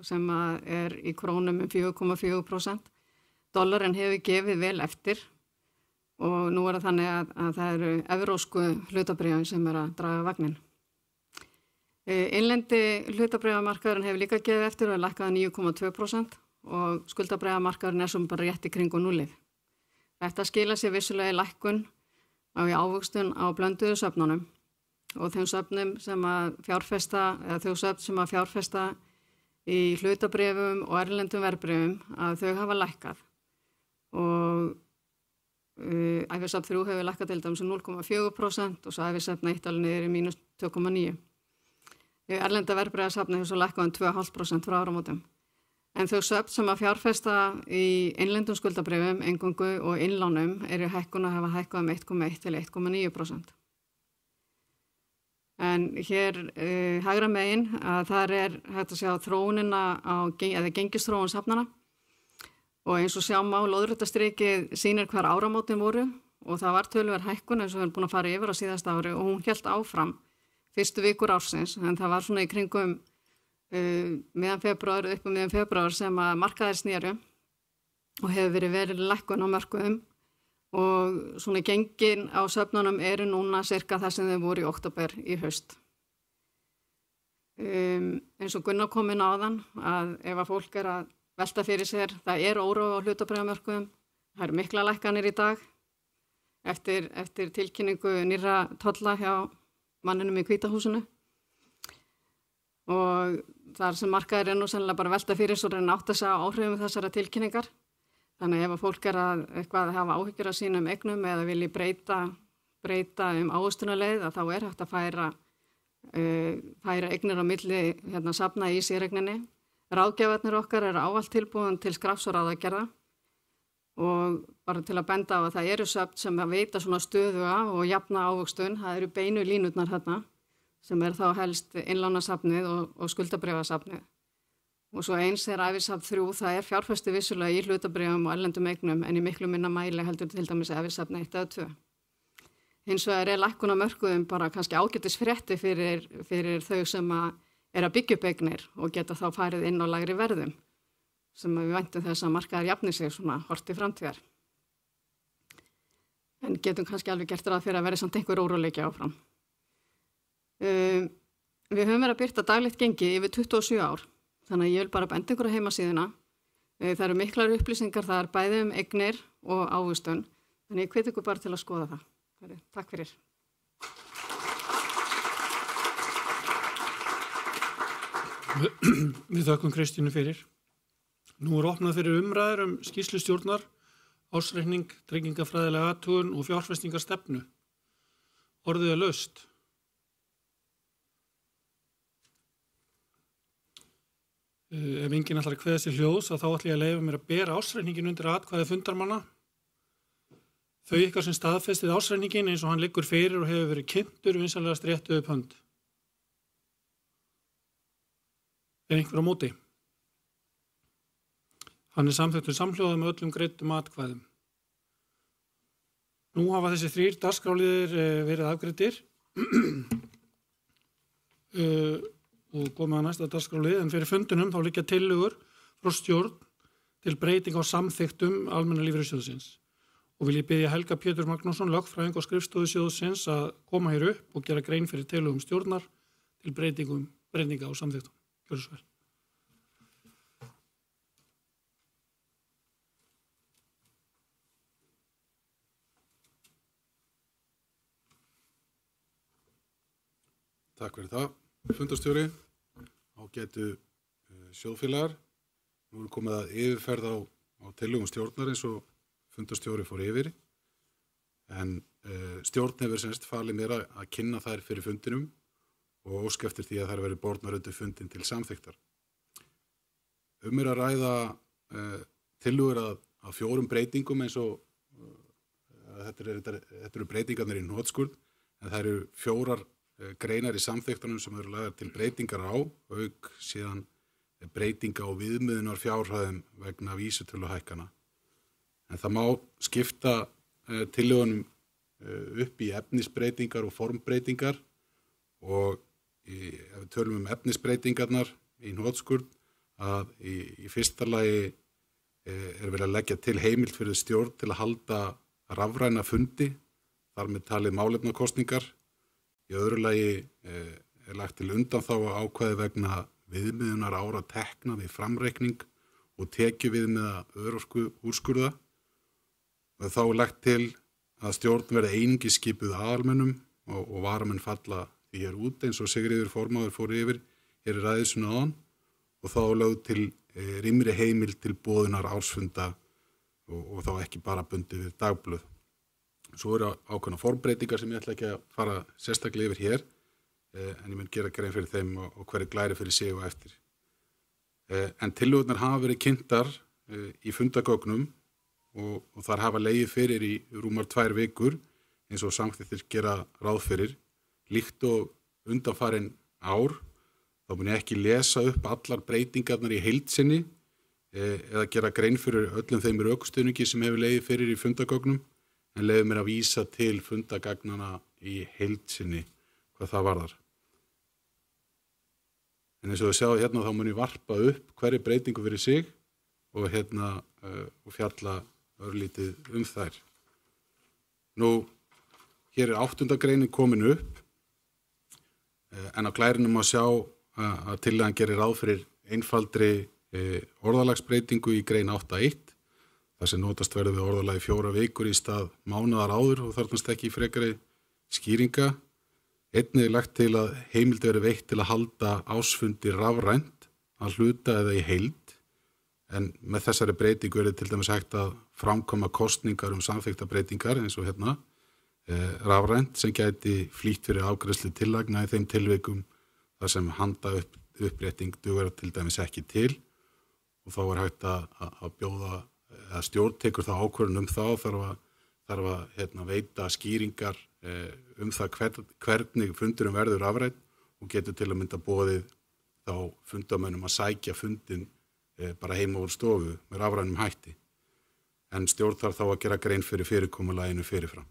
sem er í krónum 4,4%. Dollarinn hefur gefið vel eftir og nú það þannig að það eru evrósku hlutabréfin sem að draga vagnin. Innlendi hlutabréfamarkaðurinn hefur líka gefið eftir og lækkað 9,2% og skuldabréfamarkaðurinn sem bara rétt í kringu núlið. Þetta skila sér vissulega í lækkun á ávöxtun á blönduðu söfnunum og þeim söfnum sem að fjárfesta eða þau söfn sem að fjárfesta í hlutabréfum og erlendum verðbréfum að þau hafa lækkað og æfisafn 3 hefur lækkað til dæmis 0,4% og svo æfisafn 1 alveg niður í -2,9%. Erlenda verðbréfasafni hefur svo lækkað 2,5% frá áramótum. En þau söfn sem að fjárfesta í innlendum skuldabréfum, eingöngu og innlánum eru hækkun að hafa hækkað 1,1 til 1,9%. En hér hægra megin að þar hægt að sjá þróunina eða gengisþróun safnana og eins og sjá má lóðréttastrikið sýnir hvar áramótin voru og það var töluverð hækkun eins og við erum búin að fara yfir á síðasta ári og hún hélt áfram fyrstu vikur ársins en það var svona í kringum meðan febrúar upp og meðan febrúar sem að markaðir snéru og hefur verið lækkun á mörkuðum og svona gengin á söfnunum eru núna cirka það sem þau voru í október í haust. Eins og Gunnar kom inn áðan að ef að fólk að velta fyrir sér, það órói á hlutabréfamörkuðum, það eru mikla lækkanir í dag eftir tilkynningu nýrra tolla hjá manninum í Hvítahúsinu og þar sem markaðir nú sennilega bara velta fyrir svo reyna átt að segja áhrifum þessara tilkynningar. Þannig ef að fólk að eitthvað hafa áhyggjur af sínum eignum eða vilji breyta ávöxtunarleið að þá hægt að færa eignir á milli safna í séreigninni. Ráðgjafarnir okkar eru ávallt tilbúin til skrafs og ráðagerða og bara til að benda á að það eru söfn sem að veita svona stöðuga og jafna ávöxtun. Það eru beinu línurnar þarna sem þá helst innlánasafnið og skuldabréfasafnið. Og svo eins æfisafn 3, það fjárfesti vissulega í hlutabréfum og erlendum eignum en í miklu minna mæli heldur til dæmis æfisafn 1 eða 2. Hins vegar lækkun á mörkuðum bara kannski ágætis frétti fyrir þau sem að byggja upp eignir og geta þá farið inn á lægri verðum sem við væntum þess að markaðar jafni sig svona hort til framtíðar. En getum kannski alveg gert ráð fyrir að vera samt einhver óróleiki áfram. Við höfum verið að birta daglegt gengi yfir 27 ár. Þannig að ég vil bara benda ykkur á heimasíðuna. Það eru miklar upplýsingar þar bæði eignir og ávöxtun. Þannig ég hvet ykkur bara til að skoða það. Takk fyrir. Við þakkum Kristínu fyrir. Nú opnað fyrir umræður skýrslu stjórnar, ársreikning, tryggingafræðilega athugun og fjárfestingarstefnu. Orðið laust. Ef enginn ætlar að kveða sér hljóðs þá ætla ég að leyfa mér að bera ársreikningin undir atkvæði fundarmanna. Þau ykkar sem staðfestið ársreikningin eins og hann liggur fyrir og hefur verið kynntur vinsamlegast réttu upp hönd. Einhver á móti? Hann samþykktur samhljóða með öllum greiddum atkvæðum. Nú hafa þessi 3 dagskrárliðir verið afgreiddir. Og komið að næsta dagskrárlið, en fyrir fundunum þá liggja tillögur frá stjórn til breyting á samþykktum Almenna lífeyrissjóðsins. Og vil ég biðja Helga Pétur Magnússon, lögfræðing og skrifstofu sjóðsins að koma hér upp og gera grein fyrir tillögum stjórnar til breytinga á samþykktum. Gjörðu svo vel. Takk fyrir það. Fundarstjóri, ágætu sjóðfélagar. Nú komið að yfirferð á tillögum stjórnar eins og fundarstjóri fór yfir. En stjórn hefur semst falið mér að kynna þær fyrir fundinum og óska eftir því að þær verið bornar undir fundin til samþykktar. Að ræða tillögur að 4 breytingum eins og þetta eru breytingarnir í hnotskurð, en það eru 4 greinar í samþykktunum sem eru lagðar til breytingar á, auk síðan breytinga á viðmiðunar fjárhæðum vegna vísitöluhækkana. En það má skipta tillögunum upp í efnisbreytingar og formbreytingar og ef við tölum efnisbreytingarnar í hnotskurð að í fyrsta lagi verið að leggja til heimild fyrir stjórn til að halda rafræna fundi, þar með talið málefnakosningar. Í öðru lagi lagt til undanþága ákvæði vegna viðmiðunar ára tekna við framreikning og tekjuviðmiða örorku úrskurða. Og þá lagt til að stjórn verði einungis skipuð aðalmönnum og varamenn falla því hér út eins og Sigríður formaður fór yfir hér í ræðisuna áðan og þá lögð til rýmri heimild til boðunar ársfunda og þá ekki bara bundið við dagblöð. Svo eru ákveðna formbreytingar sem ég ætla ekki að fara sérstaklega yfir hér, en ég mun gera grein fyrir þeim og hverju glæri fyrir sig og eftir. En tillögurnar hafa verið kynntar í fundagögnum og þar hafa legið fyrir í rúmar 2 vikur eins og samþykktir gera ráð fyrir. Líkt og undanfarin ár, þá mun ég ekki lesa upp allar breytingarnar í heild sinni eða gera grein fyrir öllum þeim rökstuðningi sem hefur legið fyrir í fundagögnum, en leiði mér að vísa til fundagagnana í heild sinni hvað það varðar. En eins og þið sjáu hérna þá mun ég varpa upp hverju breytingu fyrir sig og og fjalla örlítið þær. Nú, hér 8. greinin komin upp, en á glærinum má sjá að tillagan gerir ráð fyrir einfaldri orðalagsbreytingu í grein 8.1, þar sem notast verður við orðalagi 4 vikur í stað mánaðar áður og þarfnast ekki frekari skýringa. Einnig lagt til að heimild verið veitt til að halda ársfundi rafrænt að hluta eða í heild, en með þessari breytingu er til dæmis hægt að framkoma kosningar samþykkta breytingar eins og rafrænt sem gæti flýtt fyrir afgreiðslu tillagna í þeim tilvikum þar sem handa upprétting dugar til dæmis ekki til og þá er hægt að bjóða eða stjórn tekur þá ákvörðun þá þarf að veita skýringar það hvernig fundurum verður rafrænt og getur til að mynda boðið þá fundamönnum að sækja fundin bara heima úr stofu með rafrænum hætti. En stjórn þarf þá að gera grein fyrir fyrirkomulaginu fyrirfram.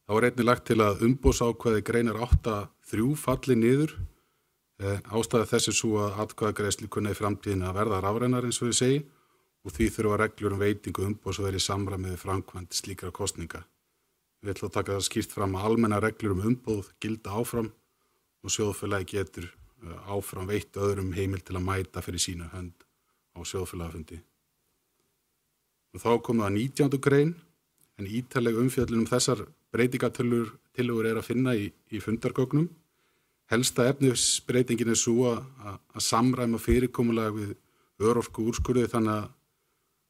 Þá er einnig lagt til að umboðsákvæði greinar 8.3 falli niður. Ástæða þess er svo að atkvæðagreiðslu kunni í framtíðinni að verða rafrænar eins og ég segi og því þurfa reglur veitingu umboðs að vera í samræmi við framkvæmd slíkra kosninga. Við ætlum að taka það skýrt fram að almenna reglur umboð gilda áfram og sjóðfélagi getur áfram veitt öðrum heimild til að mæta fyrir sína hönd á sjóðfélagafundi. Og þá komum við að 19. grein, en ítarleg umfjöllun þessar breytingatillögur er að finna í fundargögnum. Helsta efnisbreytingin er svo að samræma fyrirkomulag við örorku úrskurði þannig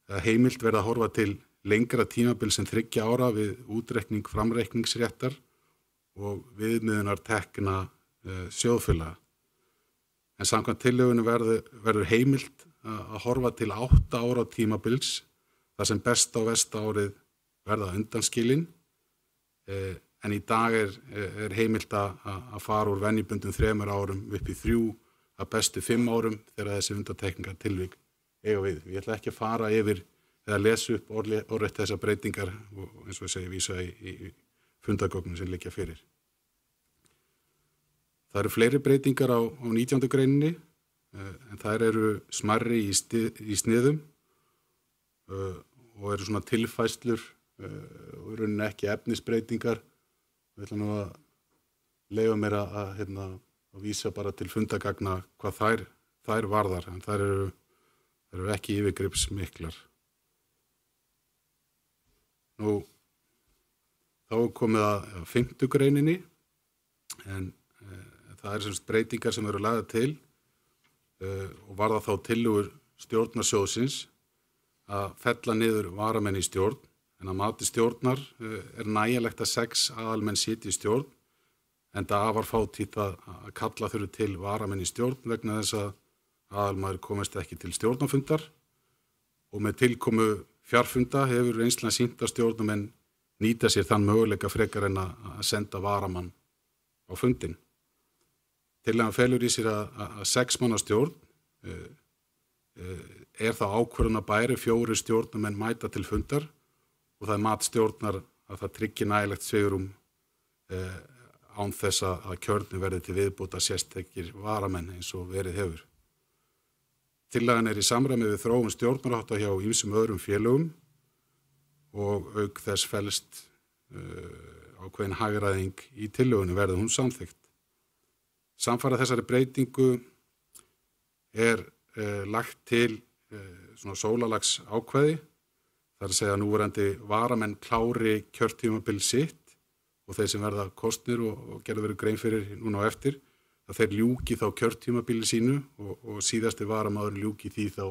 að heimild verða að horfa til lengra tímabil sem 3 ára við útreikning framreikningsréttar og viðmiðunar tekna sjóðfélaga. En samkvæmt tillögunum verður heimild að horfa til 8 ára tímabils þar sem besta og versta árið verða undanskilin, en í dag er heimild að fara úr venjubundum 3 árum upp í 3 að bestu 5 árum þegar þessi undantekningar tilvik eiga við. Ég ætla ekki að fara yfir eða lesa upp orðrétt þessar breytingar og eins og ég segi vísa í fundagögnum sem liggja fyrir. Það eru fleiri breytingar á 19. greininni, en þær eru smærri í sniðum og eru svona tilfærslur og í rauninni ekki efnisbreytingar. Við ætlum nú að leyfa mér að vísa bara til fundagagna hvað þær varðar, en þær eru ekki yfirgripsmiklar. Nú, þá er komið að 5. greininni, en það er sem breytingar sem eru lagðar til og varða þá tillögur stjórnarsjóðsins að fella niður varamenn í stjórn, en að mati stjórnar er nægilegt að 6 aðalmenn sitji í stjórn, en það afar fátítt að kalla þurfi til varamenn í stjórn vegna þess að aðalmaður komist ekki til stjórnarfundar og með tilkomu fjarfunda hefur reynslan sýnt að stjórnarmenn nýta sér þann möguleika frekar en að senda varamann á fundin. Tillagan felur í sér að 6 manna stjórn er þá ákvörðunarbæri, 4 stjórnarmenn mæta til fundar og það er mat stjórnar að það tryggi nægilegt svigrúm án þess að kjörnum verði til viðbóta sérstakir varamenn eins og verið hefur. Tillagan er í samræmi við þróun stjórnarhátta hjá ýmsum öðrum félögum og auk þess felst ákveðin hagræðing í tillögunni verði hún samþykkt. Samfara þessari breytingu er lagt til svona sólarlags ákvæði, það er að segja að núverandi varamenn klári kjörtímabil sitt og þeir sem verða kosnir og gerðu verið grein fyrir núna á eftir, að þeir ljúki þá kjörtímabili sínu og síðasti varamaður ljúki því þá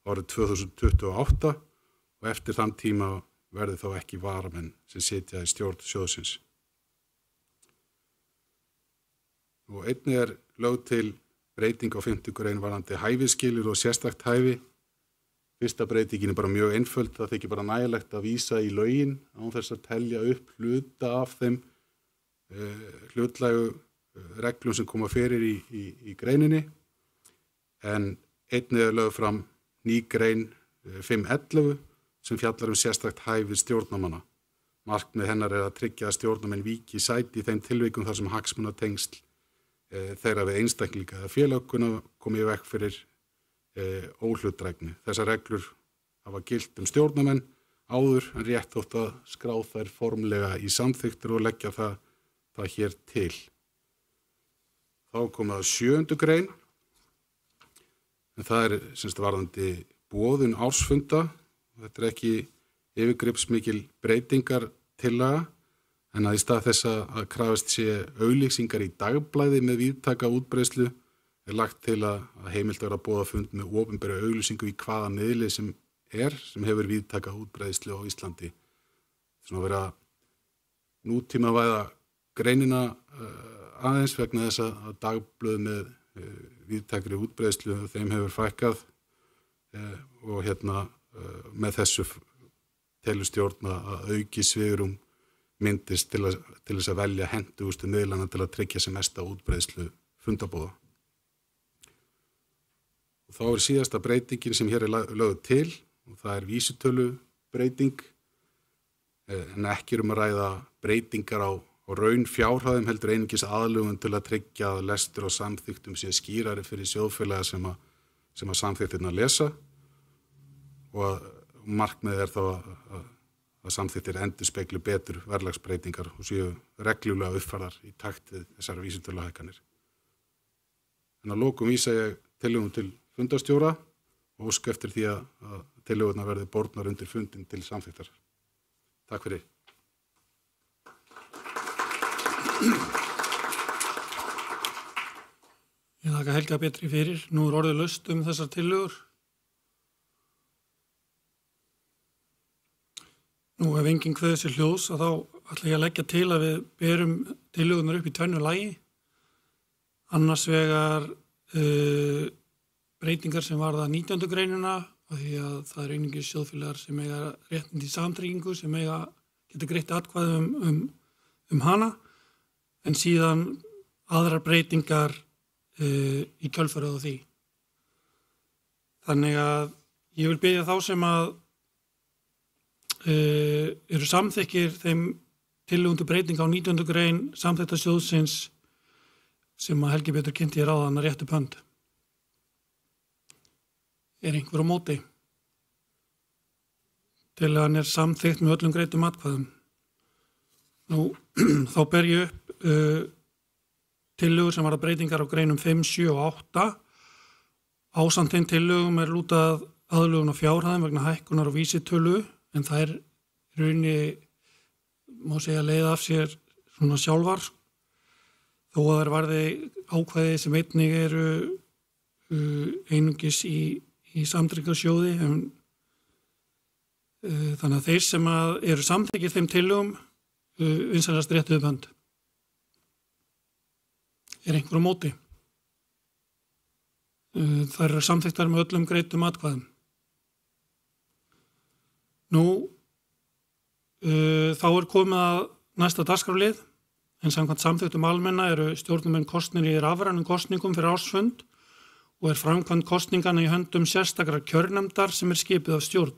árið 2028 og eftir þann tíma verði þá ekki varamenn sem sitja í stjórn sjóðsins. Og einnig er lögð til breyting á 5. grein varðandi hæfisskilyrði og sérstakt hæfi. Fyrsta breytingin er bara mjög einföld, það þykir bara nægilegt að vísa í lögin án þess að telja upp hluta af þeim hlutlægu reglum sem koma fyrir í greininni. En einnig er lögð fram ný grein 5.11 sem fjallar sérstakt hæfi stjórnarmanna. Markmið hennar er að tryggja að stjórnarmenn víki sæti í þeim tilvikum þar sem hagsmunatengsl þeirra við einstaklinga eða félöguna komi í veg fyrir óhlutdrægni. Þessar reglur hafa gilt stjórnarmenn áður en rétt þótt að skrá þær formlega í samþykktir og leggja það hér til. Þá komið að 7. grein. En það er semst varðandi boðun ársfunda. Þetta er ekki yfirgripsmikil breytingar tillaga en að í stað þess að krafist sé auglýsingar í dagblæði með víðtæka útbreiðslu er lagt til að heimilt vera að boða fund með opinberri auglýsingu í hvaða miðli sem hefur víðtæka útbreiðslu á Íslandi. Svona vera nútímavæða greinina aðeins vegna þess að dagblöð með víðtækri útbreiðslu þeim hefur fækkað og með þessu telur stjórn að auki svigrúm myndist til þess að velja hentugustu miðlana til að tryggja sem mesta útbreiðslu fundabóða. Og þá er síðasta breytingin sem hér er lögð til og það er vísitölu breyting en ekki að ræða breytingar á raun fjárhæðum heldur einungis aðlögun til að tryggja að lestur og samþyktum sé skýrari fyrir sjóðfélaga sem að samþyktirna lesa og markmið er þá að samþyktir endurspegli betur verðlagsbreytingar og séu reglulega uppfærðar í takt við þessar vísitöluhækkanir. En að lokum vísa ég tillögum til fundarstjóra og óska eftir því að tillögurnar verði bornar undir fundin til samþykktar. Takk fyrir. Ég þakka Helga Petri fyrir. Nú er orðið laust þessar tillögur. Nú ef enginn kveður sér hljóðs að þá ætla ég að leggja til að við berum tillögurnar upp í tvennu lagi. Annars vegar breytingar sem varða 19. greinina af því að það er einungis sjóðfélagar sem eiga réttindi í samtryggingu sem geta greitt atkvæði hana en síðan aðrar breytingar í kjölfarið á því. Þannig að ég vil biðja þá sem að eru samþykkir þeim tillögum til breytinga á 19. grein samþykkta sjóðsins sem að Helgi Pétur kynnti hér áðan að réttu upp hönd. Er einhver á móti? Tillagan er samþykkt með öllum greiddum atkvæðum. Nú, þá ber ég upp tillögur sem varða breytingar á greinum 5, 7 og 8. Ásamt þeim tillögum er lútað aðlögun á fjárhæðum vegna hækkunar og vísitölu en það er í rauninni, má segja, leiða af sér svona sjálfar þó að það varði ákvæði sem einnig eru einungis í samtryggingarsjóði þannig að þeir sem eru samþykkir þeim tillögum vinsælast réttu upp hönd. Er einhver á móti? Þær eru samþykktar með öllum greiddum atkvæðum. Nú Þá komið að næsta dagskrárlið, en samkvæmt samþykktum almenna eru stjórnarmenn kosnir í rafrænum kosningum fyrir ársfund og framkvæmd kosningana í höndum sérstakrar kjörnefndar sem skipið af stjórn.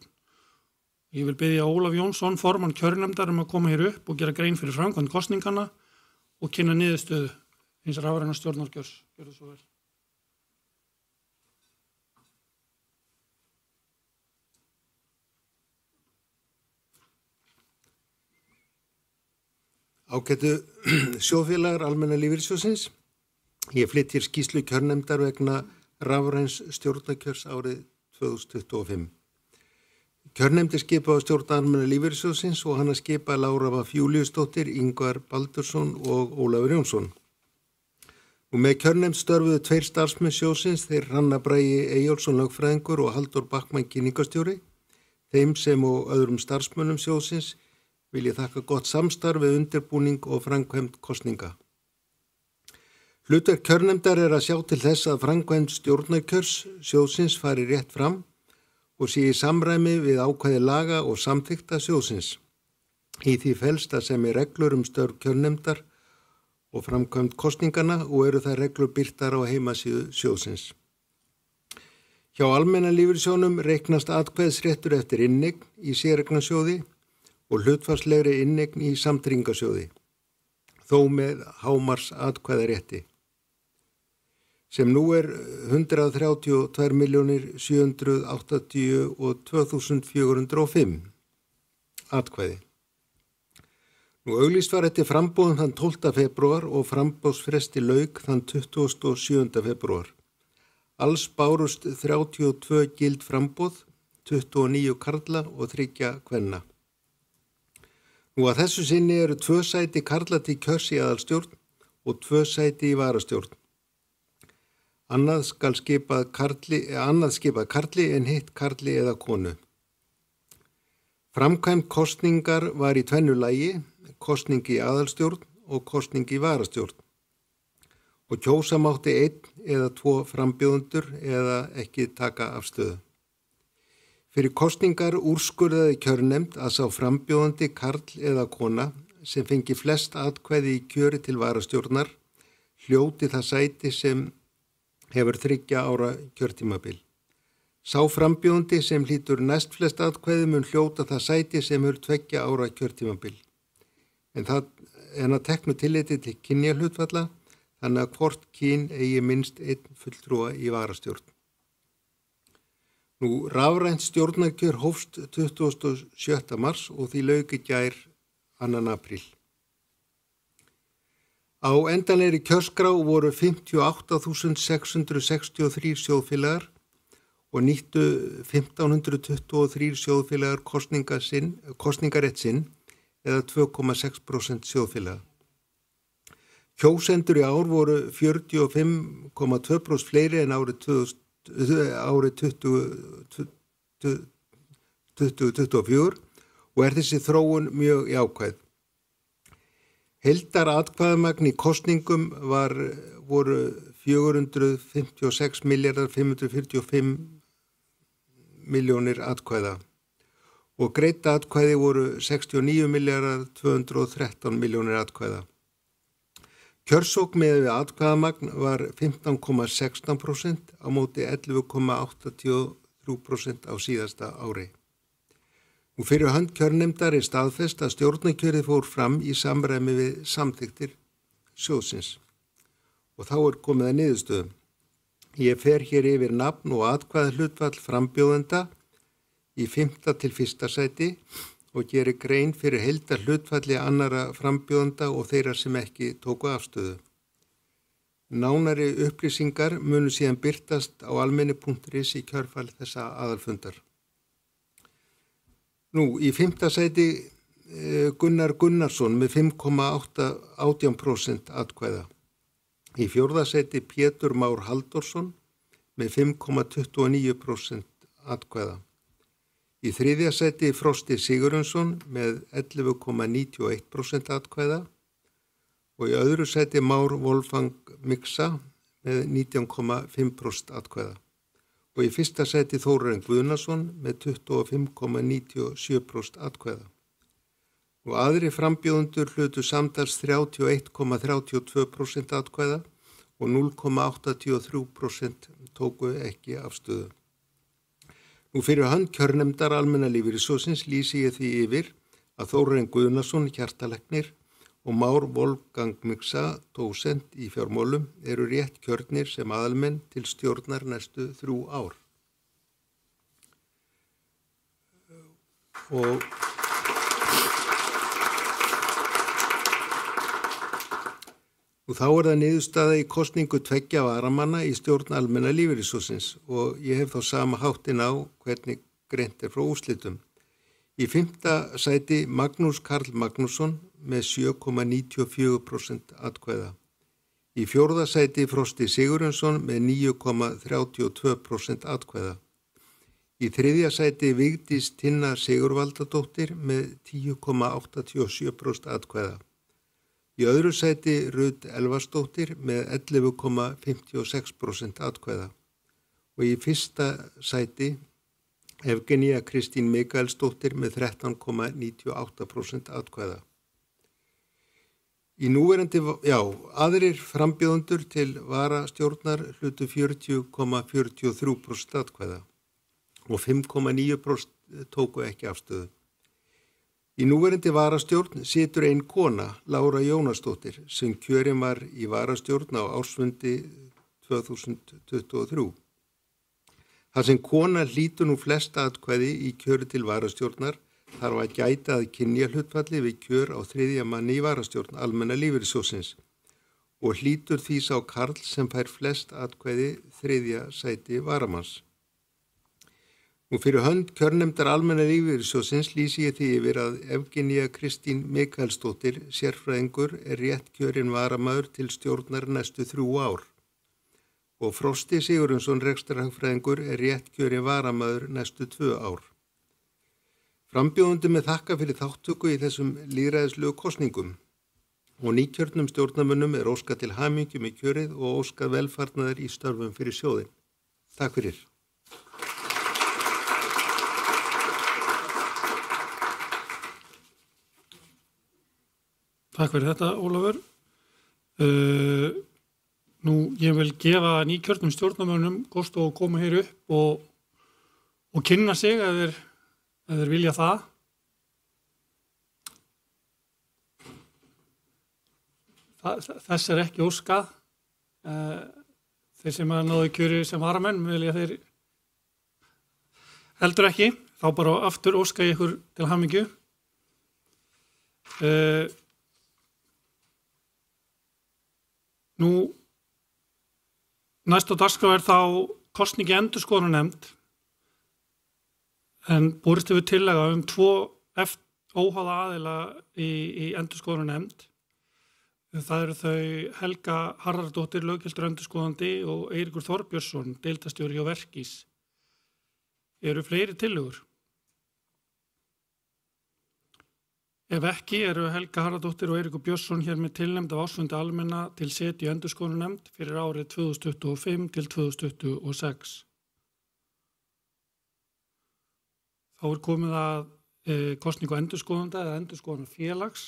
Ég vil biðja Ólaf Jónsson, formann kjörnefndar, að koma hér upp og gera grein fyrir framkvæmd kosningana og kynna niðurstöðu hins rafræna stjórnarkjörs. Gjörðu svo vel. Ágætu sjóðfélagar Almenna lífeyrissjóðsins. Ég flytt hér skýrslu kjörnefndar vegna rafræns stjórnarkjörs árið 2025. Kjörnefnd skipað á stjórn Almenna lífeyrissjóðsins og hana skipað Lára F. Júlíusdóttir, Ingvar Baldursson og Ólafur Jónsson. Og með kjörnefnd störfuðu 2 starfsmenn sjóðsins, þeir Hrannar Bragi Eyjólfsson lögfræðingur og Halldór Backman kynningastjóri. Þeim sem og öðrum starfsmönnum sjóðsins vil ég þakka gott samstarf við undirbúning og framkvæmd kosninga. Hlutverk kjörnefndar að sjá til þess að framkvæmd stjórnarkjörs sjóðsins fari rétt fram og sé í samræmi við ákvæði laga og samþykkta sjóðsins. Í því felst að semja reglur störf kjörnefndar og framkvæmd kosningana og eru þær reglur birtar á heimasíðu sjóðsins. Hjá Almenna lífeyrissjóðnum reiknast atkvæðisréttur eftir inneign í séreignarsjóði og hlutfallslegri inneign í samtryggingarsjóði, þó með hámars atkvæðarétti, sem nú 132.782.405 atkvæði. Nú auglýst var eftir framboðum þann 12. febrúar og framboðsfresti lauk þann 27. febrúar. Alls bárust 32 gild framboð, 29 karla og 3 kvenna. Nú að þessu sinni eru 2 sæti karla til kjörs í aðalstjórn og 2 sæti í varastjórn. Annað skipað karli en hitt karli eða konu. Framkvæmd kosningar var í tvennu lagi, kosning í aðalstjórn og kosning í varastjórn. Og kjósa mátti 1 eða 2 frambjóðendur eða ekki taka afstöðu. Fyrir kosningar úrskurðaði kjörnefnd að sá frambjóðandi karl eða kona sem fengi flest atkvæði í kjöri til varastjórnar hljóti það sæti sem hefur 3 ára kjörtímabil. Sá frambjóðandi sem hlýtur næst flest atkvæði mun hljóta það sæti sem hefur 2 ára kjörtímabil. En að teknu tilliti til kynjahlutfalla, þannig að hvort kyn eigi minnst 1 fulltrúa í varastjórn. Nú rafrænt stjórnarkjör hófst 27. mars og því lauk í gær 2. apríl. Á endanlegri kjörskrá voru 58.663 sjóðfélagar og nýttu 1.523 sjóðfélagar kosningarétt sinn eða 2,6% sjóðfélaga. Kjósendur í ár voru 45,2% fleiri en árið 2024 og þessi þróun mjög jákvæð. Heildar atkvæðamagn í kosningum voru 456.545.000.000 atkvæða og greidda atkvæði voru 69.213.000.000 atkvæða. Kjörsókn með atkvæðamagn var 15,16% á móti 11,83% á síðasta ári. Nú fyrir hönd kjörnefndar staðfest að stjórnarkjörið fór fram í samræmi við samþykktir sjóðsins. Og þá komið að niðurstöðum. Ég fer hér yfir nafn og atkvæðahlutfall frambjóðenda í 5. til 1. sæti og gerir grein fyrir heildarhlutfalli annara frambjóðenda og þeirra sem ekki tóku afstöðu. Nánari upplýsingar munu síðan birtast á almenni.is í kjörfall þessa aðalfundar. Nú, í 5. sæti Gunnar Gunnarsson með 5,18% atkvæða. Í 4. sæti Pétur Már Halldórsson með 5,29% atkvæða. Í 3. sæti Frosti Sigurjónsson með 11,91% atkvæða og í öðru sæti Már Wolfgang Mixa með 19,5% atkvæða og í 1. sæti Þórarinn Guðnason með 25,97% atkvæða. og aðri frambjóðendur hlutu samtals 31,32% atkvæða og 0,83% tóku ekki afstöðu. Nú fyrir hönd kjörnefndar Almenna lífeyrissjóðsins lýsi ég því yfir að Þórarinn Guðnason, hjartalæknir, og Már Wolfgang Miksa, dósent í fjármálum, eru rétt kjörnir sem aðalmenn til stjórnar næstu 3 ár. Og þá það niðurstaða í kosningu 2 varamanna í stjórn Almenna lífeyrissjóðsins og ég hef þá sama háttin á hvernig greint frá úrslitum. Í 5. sæti Magnús Karl Magnússon með 7,94% atkvæða. Í 4. sæti Frosti Sigurjónsson með 9,32% atkvæða. Í 3. sæti Vigdís Tinna Sigurvaldadóttir með 10,87% atkvæða. Í öðru sæti Rut Elvarsdóttir með 11,56% atkvæða og í 1. sæti Evgenía Kristín Mikaelsdóttir með 13,98% atkvæða. Aðrir frambjóðendur til varastjórnar hlutu 40,43% atkvæða og 5,9% tóku ekki afstöðu. Í núverandi varastjórn situr ein kona, Lára Jónasdóttir, sem kjörin var í varastjórn á ársfundi 2023. Þar sem kona hlýtur nú flesta atkvæði í kjöri til varastjórnar þarf að gæta að kynjahlutfalli við kjör á 3. manni í varastjórn Almenna lífeyrissjóðsins og hlýtur því sá karl sem fær flest atkvæði 3. sæti varamanns. Nú fyrir hönd kjörnefndar Almenna lífeyrissjóðsins lýsi ég því yfir að Evgenía Kristín Mikaelsdóttir, sérfræðingur, rétt kjörin varamaður til stjórnar næstu 3 ár. Og Frosti Sigurjónsson, rekstrarhagfræðingur, rétt kjörin varamaður næstu 2 ár. Frambjóðendum með þakka fyrir þáttöku í þessum lýðræðislegu kosningum og nýkjörnum stjórnarmönnum óskað til hamingju með kjörið og óskað velfarnaðar í störfum fyrir sjóðinn. Takk fyrir. Takk fyrir þetta, Ólafur. Nú, ég vil gefa nýkjörnum stjórnarmönnum kost á að koma hér upp og kynna sig ef þeir vilja það. Þess ekki óskað. Þeir sem að náðu kjöri sem varamenn vilja þeir heldur ekki. Þá bara aftur óska ég ykkur til hamingju. Nú, næst á dagskrá þá kosningi endurskoðunarnefnd en borist hefur tillaga 2 óháða aðila í endurskoðunarnefnd. Það eru þau Helga Harðardóttir, löggiltur endurskoðandi og Eiríkur Þorbjörnsson, deildarstjóri hjá Verkís. Eru fleiri tillögur? Ef ekki eru Helga Harðardóttir og Eiríkur Björnsson hér með tilnefnd af ársfundi Almenna til setu í endurskoðunarnefnd fyrir árið 2025 til 2026. Þá komið að kosningu endurskoðanda eða endurskoðunarfélags.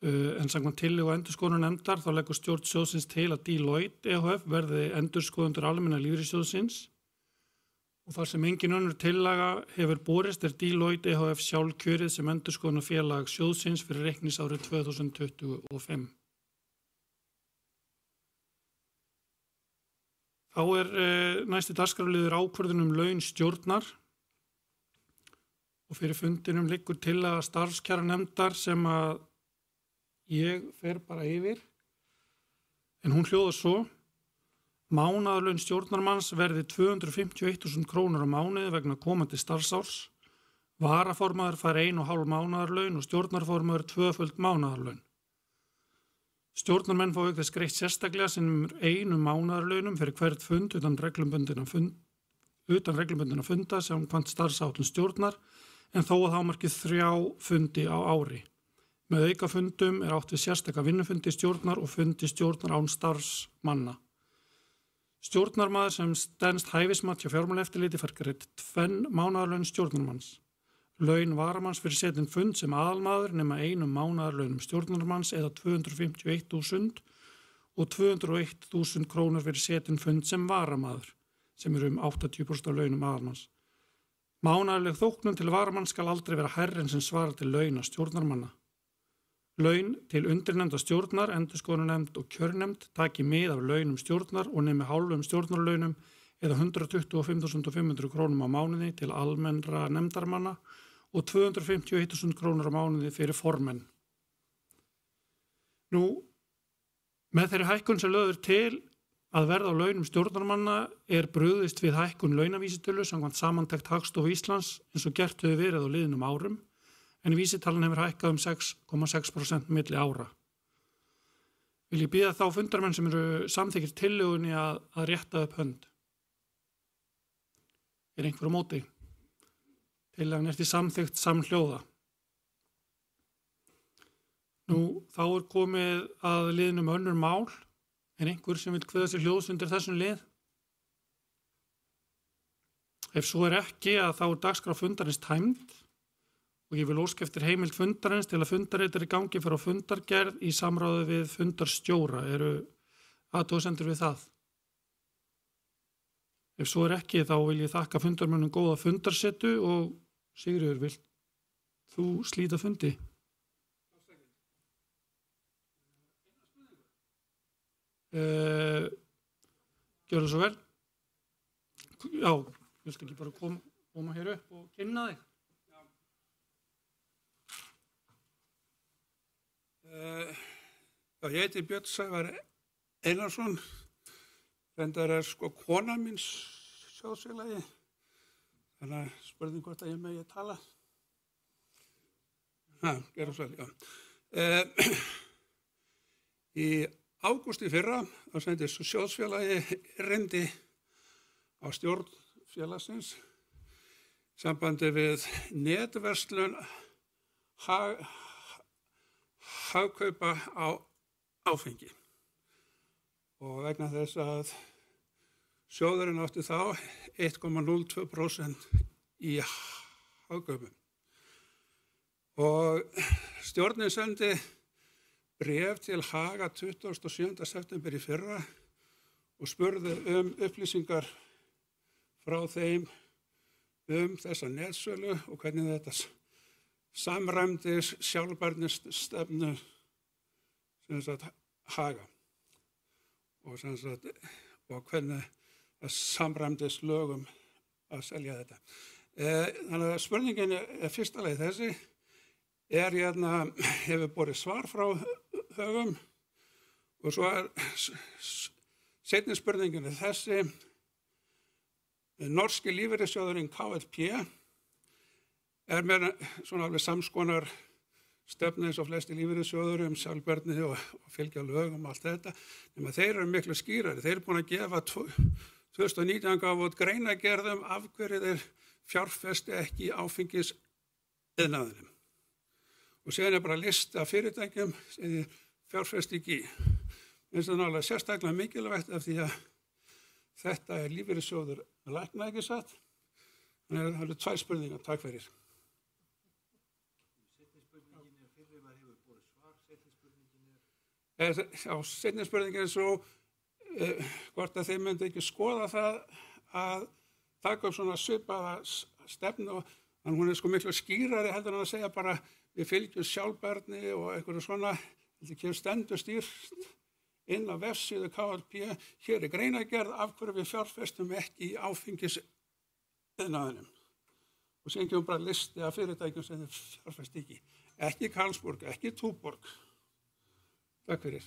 En samkvæmt tillögu endurskoðunarnefndar þá leggur stjórn sjóðsins til að Deloitte EHF verði endurskoðendur Almenna lífeyrissjóðsins. Og þar sem engin önnur tillaga hefur borist Deloitte EHF sjálfkjörið sem endurskoðunarfélag sjóðsins fyrir reikningsárið 2025. Þá næsti dagskrárliður ákvörðun laun stjórnar og fyrir fundinum liggur tillaga starfskjaranefndar sem að ég fer bara yfir. En hún hljóðar svo: mánaðarlaun stjórnarmanns verði 251.000 krónur á mánuði vegna komandi starfsárs. Varaformaður fær 1,5 mánaðarlaun og stjórnarformaður 2 mánaðarlaun. Stjórnarmenn fá auk þess greitt sérstaklega sem 1 mánaðarlaunum fyrir hvert fund utan reglubundinna funda samkvæmt starfsáætlun stjórnar en þó að hámarki 3 fundi á ári. Með aukafundum átt við sérstaka vinnufundi stjórnar og fundi stjórnar án starfsmanna. Stjórnarmaður sem stenst hæfismat hjá fjármálaeftirliti fær greitt 2 mánaðarlaun stjórnarmanns. laun varamanns fyrir setin fund sem aðalmaður nema 1 mánaðarlaunum stjórnarmanns eða 251.000 og 201.000 krónur fyrir setin fund sem varamaður, sem eru 80% af launum aðalmanns. Mánaðarleg þóknun til varamanns skal aldrei vera hærri en sem svarar til launa stjórnarmanna. Laun til undirnefnda stjórnar, endurskoðunarnefnd og kjörnefnd taki mið af launum stjórnar og nemi hálfum stjórnarlaunum eða 125.500 krónum á mánuði til almennra nefndarmanna og 251.000 krónur á mánuði fyrir formenn. Nú, með þeirri hækkun sem lögður til að verða á launum stjórnarmanna brugðist við hækkun launavísitölu samkvæmt samantekt Hagstofu Íslands eins og gert hefur verið á liðnum árum, en vísitalan hefur hækkað 6,6% milli ára. Vil ég biðja þá fundarmenn sem eru samþykkir tillögunni að rétta upp hönd. Einhver á móti? Tillagan því samþykkt samhljóða. Nú, þá komið að liðnum önnur mál. Einhver sem vil kveða sér hljóðs undir þessum lið? Ef svo ekki að þá dagskrá fundarins tæmd og ég vil óska eftir heimild fundarins til að fundarreitur í gangi fyrir á fundargerð í samráði við fundarstjóra. Eru athugasemdir við það? Ef svo ekki þá vil ég þakka fundarmönnum góða fundarsetu og Sigríður, vilt þú slíta fundi? Gjörðu svo vel. Já, viltu ekki bara koma hér upp og kynna þig? Já, ég heiti Björn Sævar Einarsson, reyndar kona mín sjóðsfélagi, þannig að spurning hvort að ég megi að tala. Gjörðu svo vel, já. Í ágúst í fyrra þá sendi sjóðsfélagi erindi á stjórn félagsins sambandi við netverslun hagkaupa á áfengi. Og vegna þess að sjóðurinn átti þá 1,02% í hagkaupum. Og stjórnin sendi bréf til Haga 27. september í fyrra og spurði upplýsingar frá þeim þessa netsölu og hvernig þetta samræmdist sjálfbærnisstefnu Haga og hvernig það samræmdist lögum að selja þetta. Þannig að spurningin fyrsta leið þessi hefur borið svar frá Högum og svo seinni spurningin þessi. Norski lífeyrissjóðurinn KLP með svona alveg samskonar stefnu eins og flesti lífeyrissjóður sjálfbærni og fylgja lögum og allt þetta, nema þeir eru miklu skýrari. Þeir eru búin að gefa 2019 gaf út greinagerðum af hverju þeir fjárfesti ekki í áfengisiðnaðinum. Og síðan bara lista af fyrirtækjum sem þeir fjárfesti ekki í. Mér finnst það náttúrulega sérstaklega mikilvægt af því að þetta lífeyrissjóður lækna ekki satt. Þannig að það eru 2 spurningar. Takk fyrir. Seinni spurningin svo hvort að þeir myndi ekki skoða það að taka upp svona svipaða stefnu og þannig hún miklu skýrari heldur en að segja bara við fylgjum sjálfbærni og einhverju svona, þetta kemur stendur stýrt inn á vefsíðu KLP, hér greinagerð af hverju við fjárfestum ekki í áfengisiðnaðinum. Og síðan kemur bara listi af fyrirtækjum sem þeir fjárfesti ekki. Ekki Karlsborg, ekki Túborg. Takk fyrir.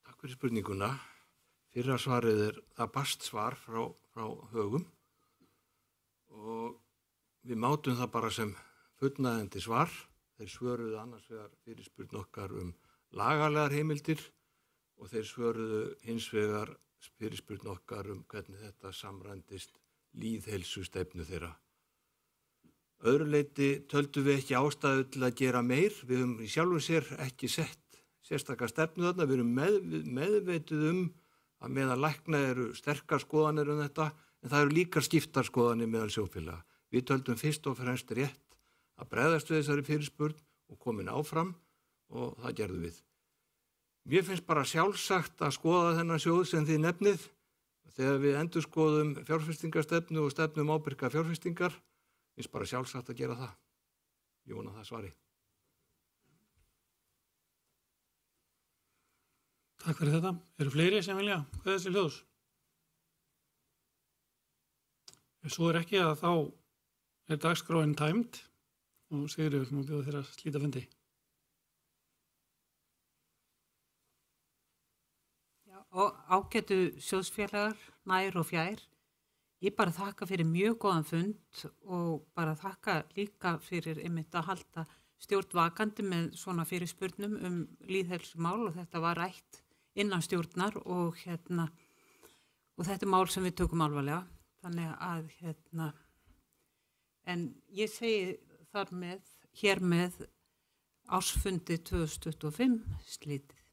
Takk fyrir spurninguna. Fyrra svarið það barst svar frá Högum og við mátum það bara sem fullnægjandi svar. Þeir svöruðu annars vegar fyrirspurn okkar lagalegar heimildir og þeir svöruðu hins vegar fyrirspurn okkar hvernig þetta samræmdist lýðheilsustefnu þeirra. Öðru leyti töldum við ekki ástæðu til að gera meir. Við höfum í sjálfum sér ekki sett sérstakar stefnu þarna. Við erum meðveituð að meðal lækna eru sterkar skoðanir þetta, en það eru líka skiptar skoðanir meðal sjóðfélaga. Við töldum fyrst og fremst rétt að bregðast við þessari fyrirspurn og komin áfram og það gerðum við. Mér finnst bara sjálfsagt að skoða þennan sjóð sem þið nefnið. Þegar við endurskoðum fjárfestingarstefnu og stefnum ábyrga fjárfestingar, finnst bara sjálfsagt að gera það. Ég vona það svari. Takk fyrir þetta. Eru fleiri sem vilja hvað þessi ljós? Ef svo ekki að þá dagskráin tæmd og Sigríður má bjóða þér að slíta fundi. Já, og ágætu sjóðsfélagar, nær og fjær. Ég bara þakka fyrir mjög góðan fund og bara þakka líka fyrir einmitt að halda stjórn vakandi með svona fyrirspurnum lýðheilsumál og þetta var rætt innan stjórnar og þetta er mál sem við tökum alvarlega. Þannig að en ég segi hér með ársfundi 2025 slítið.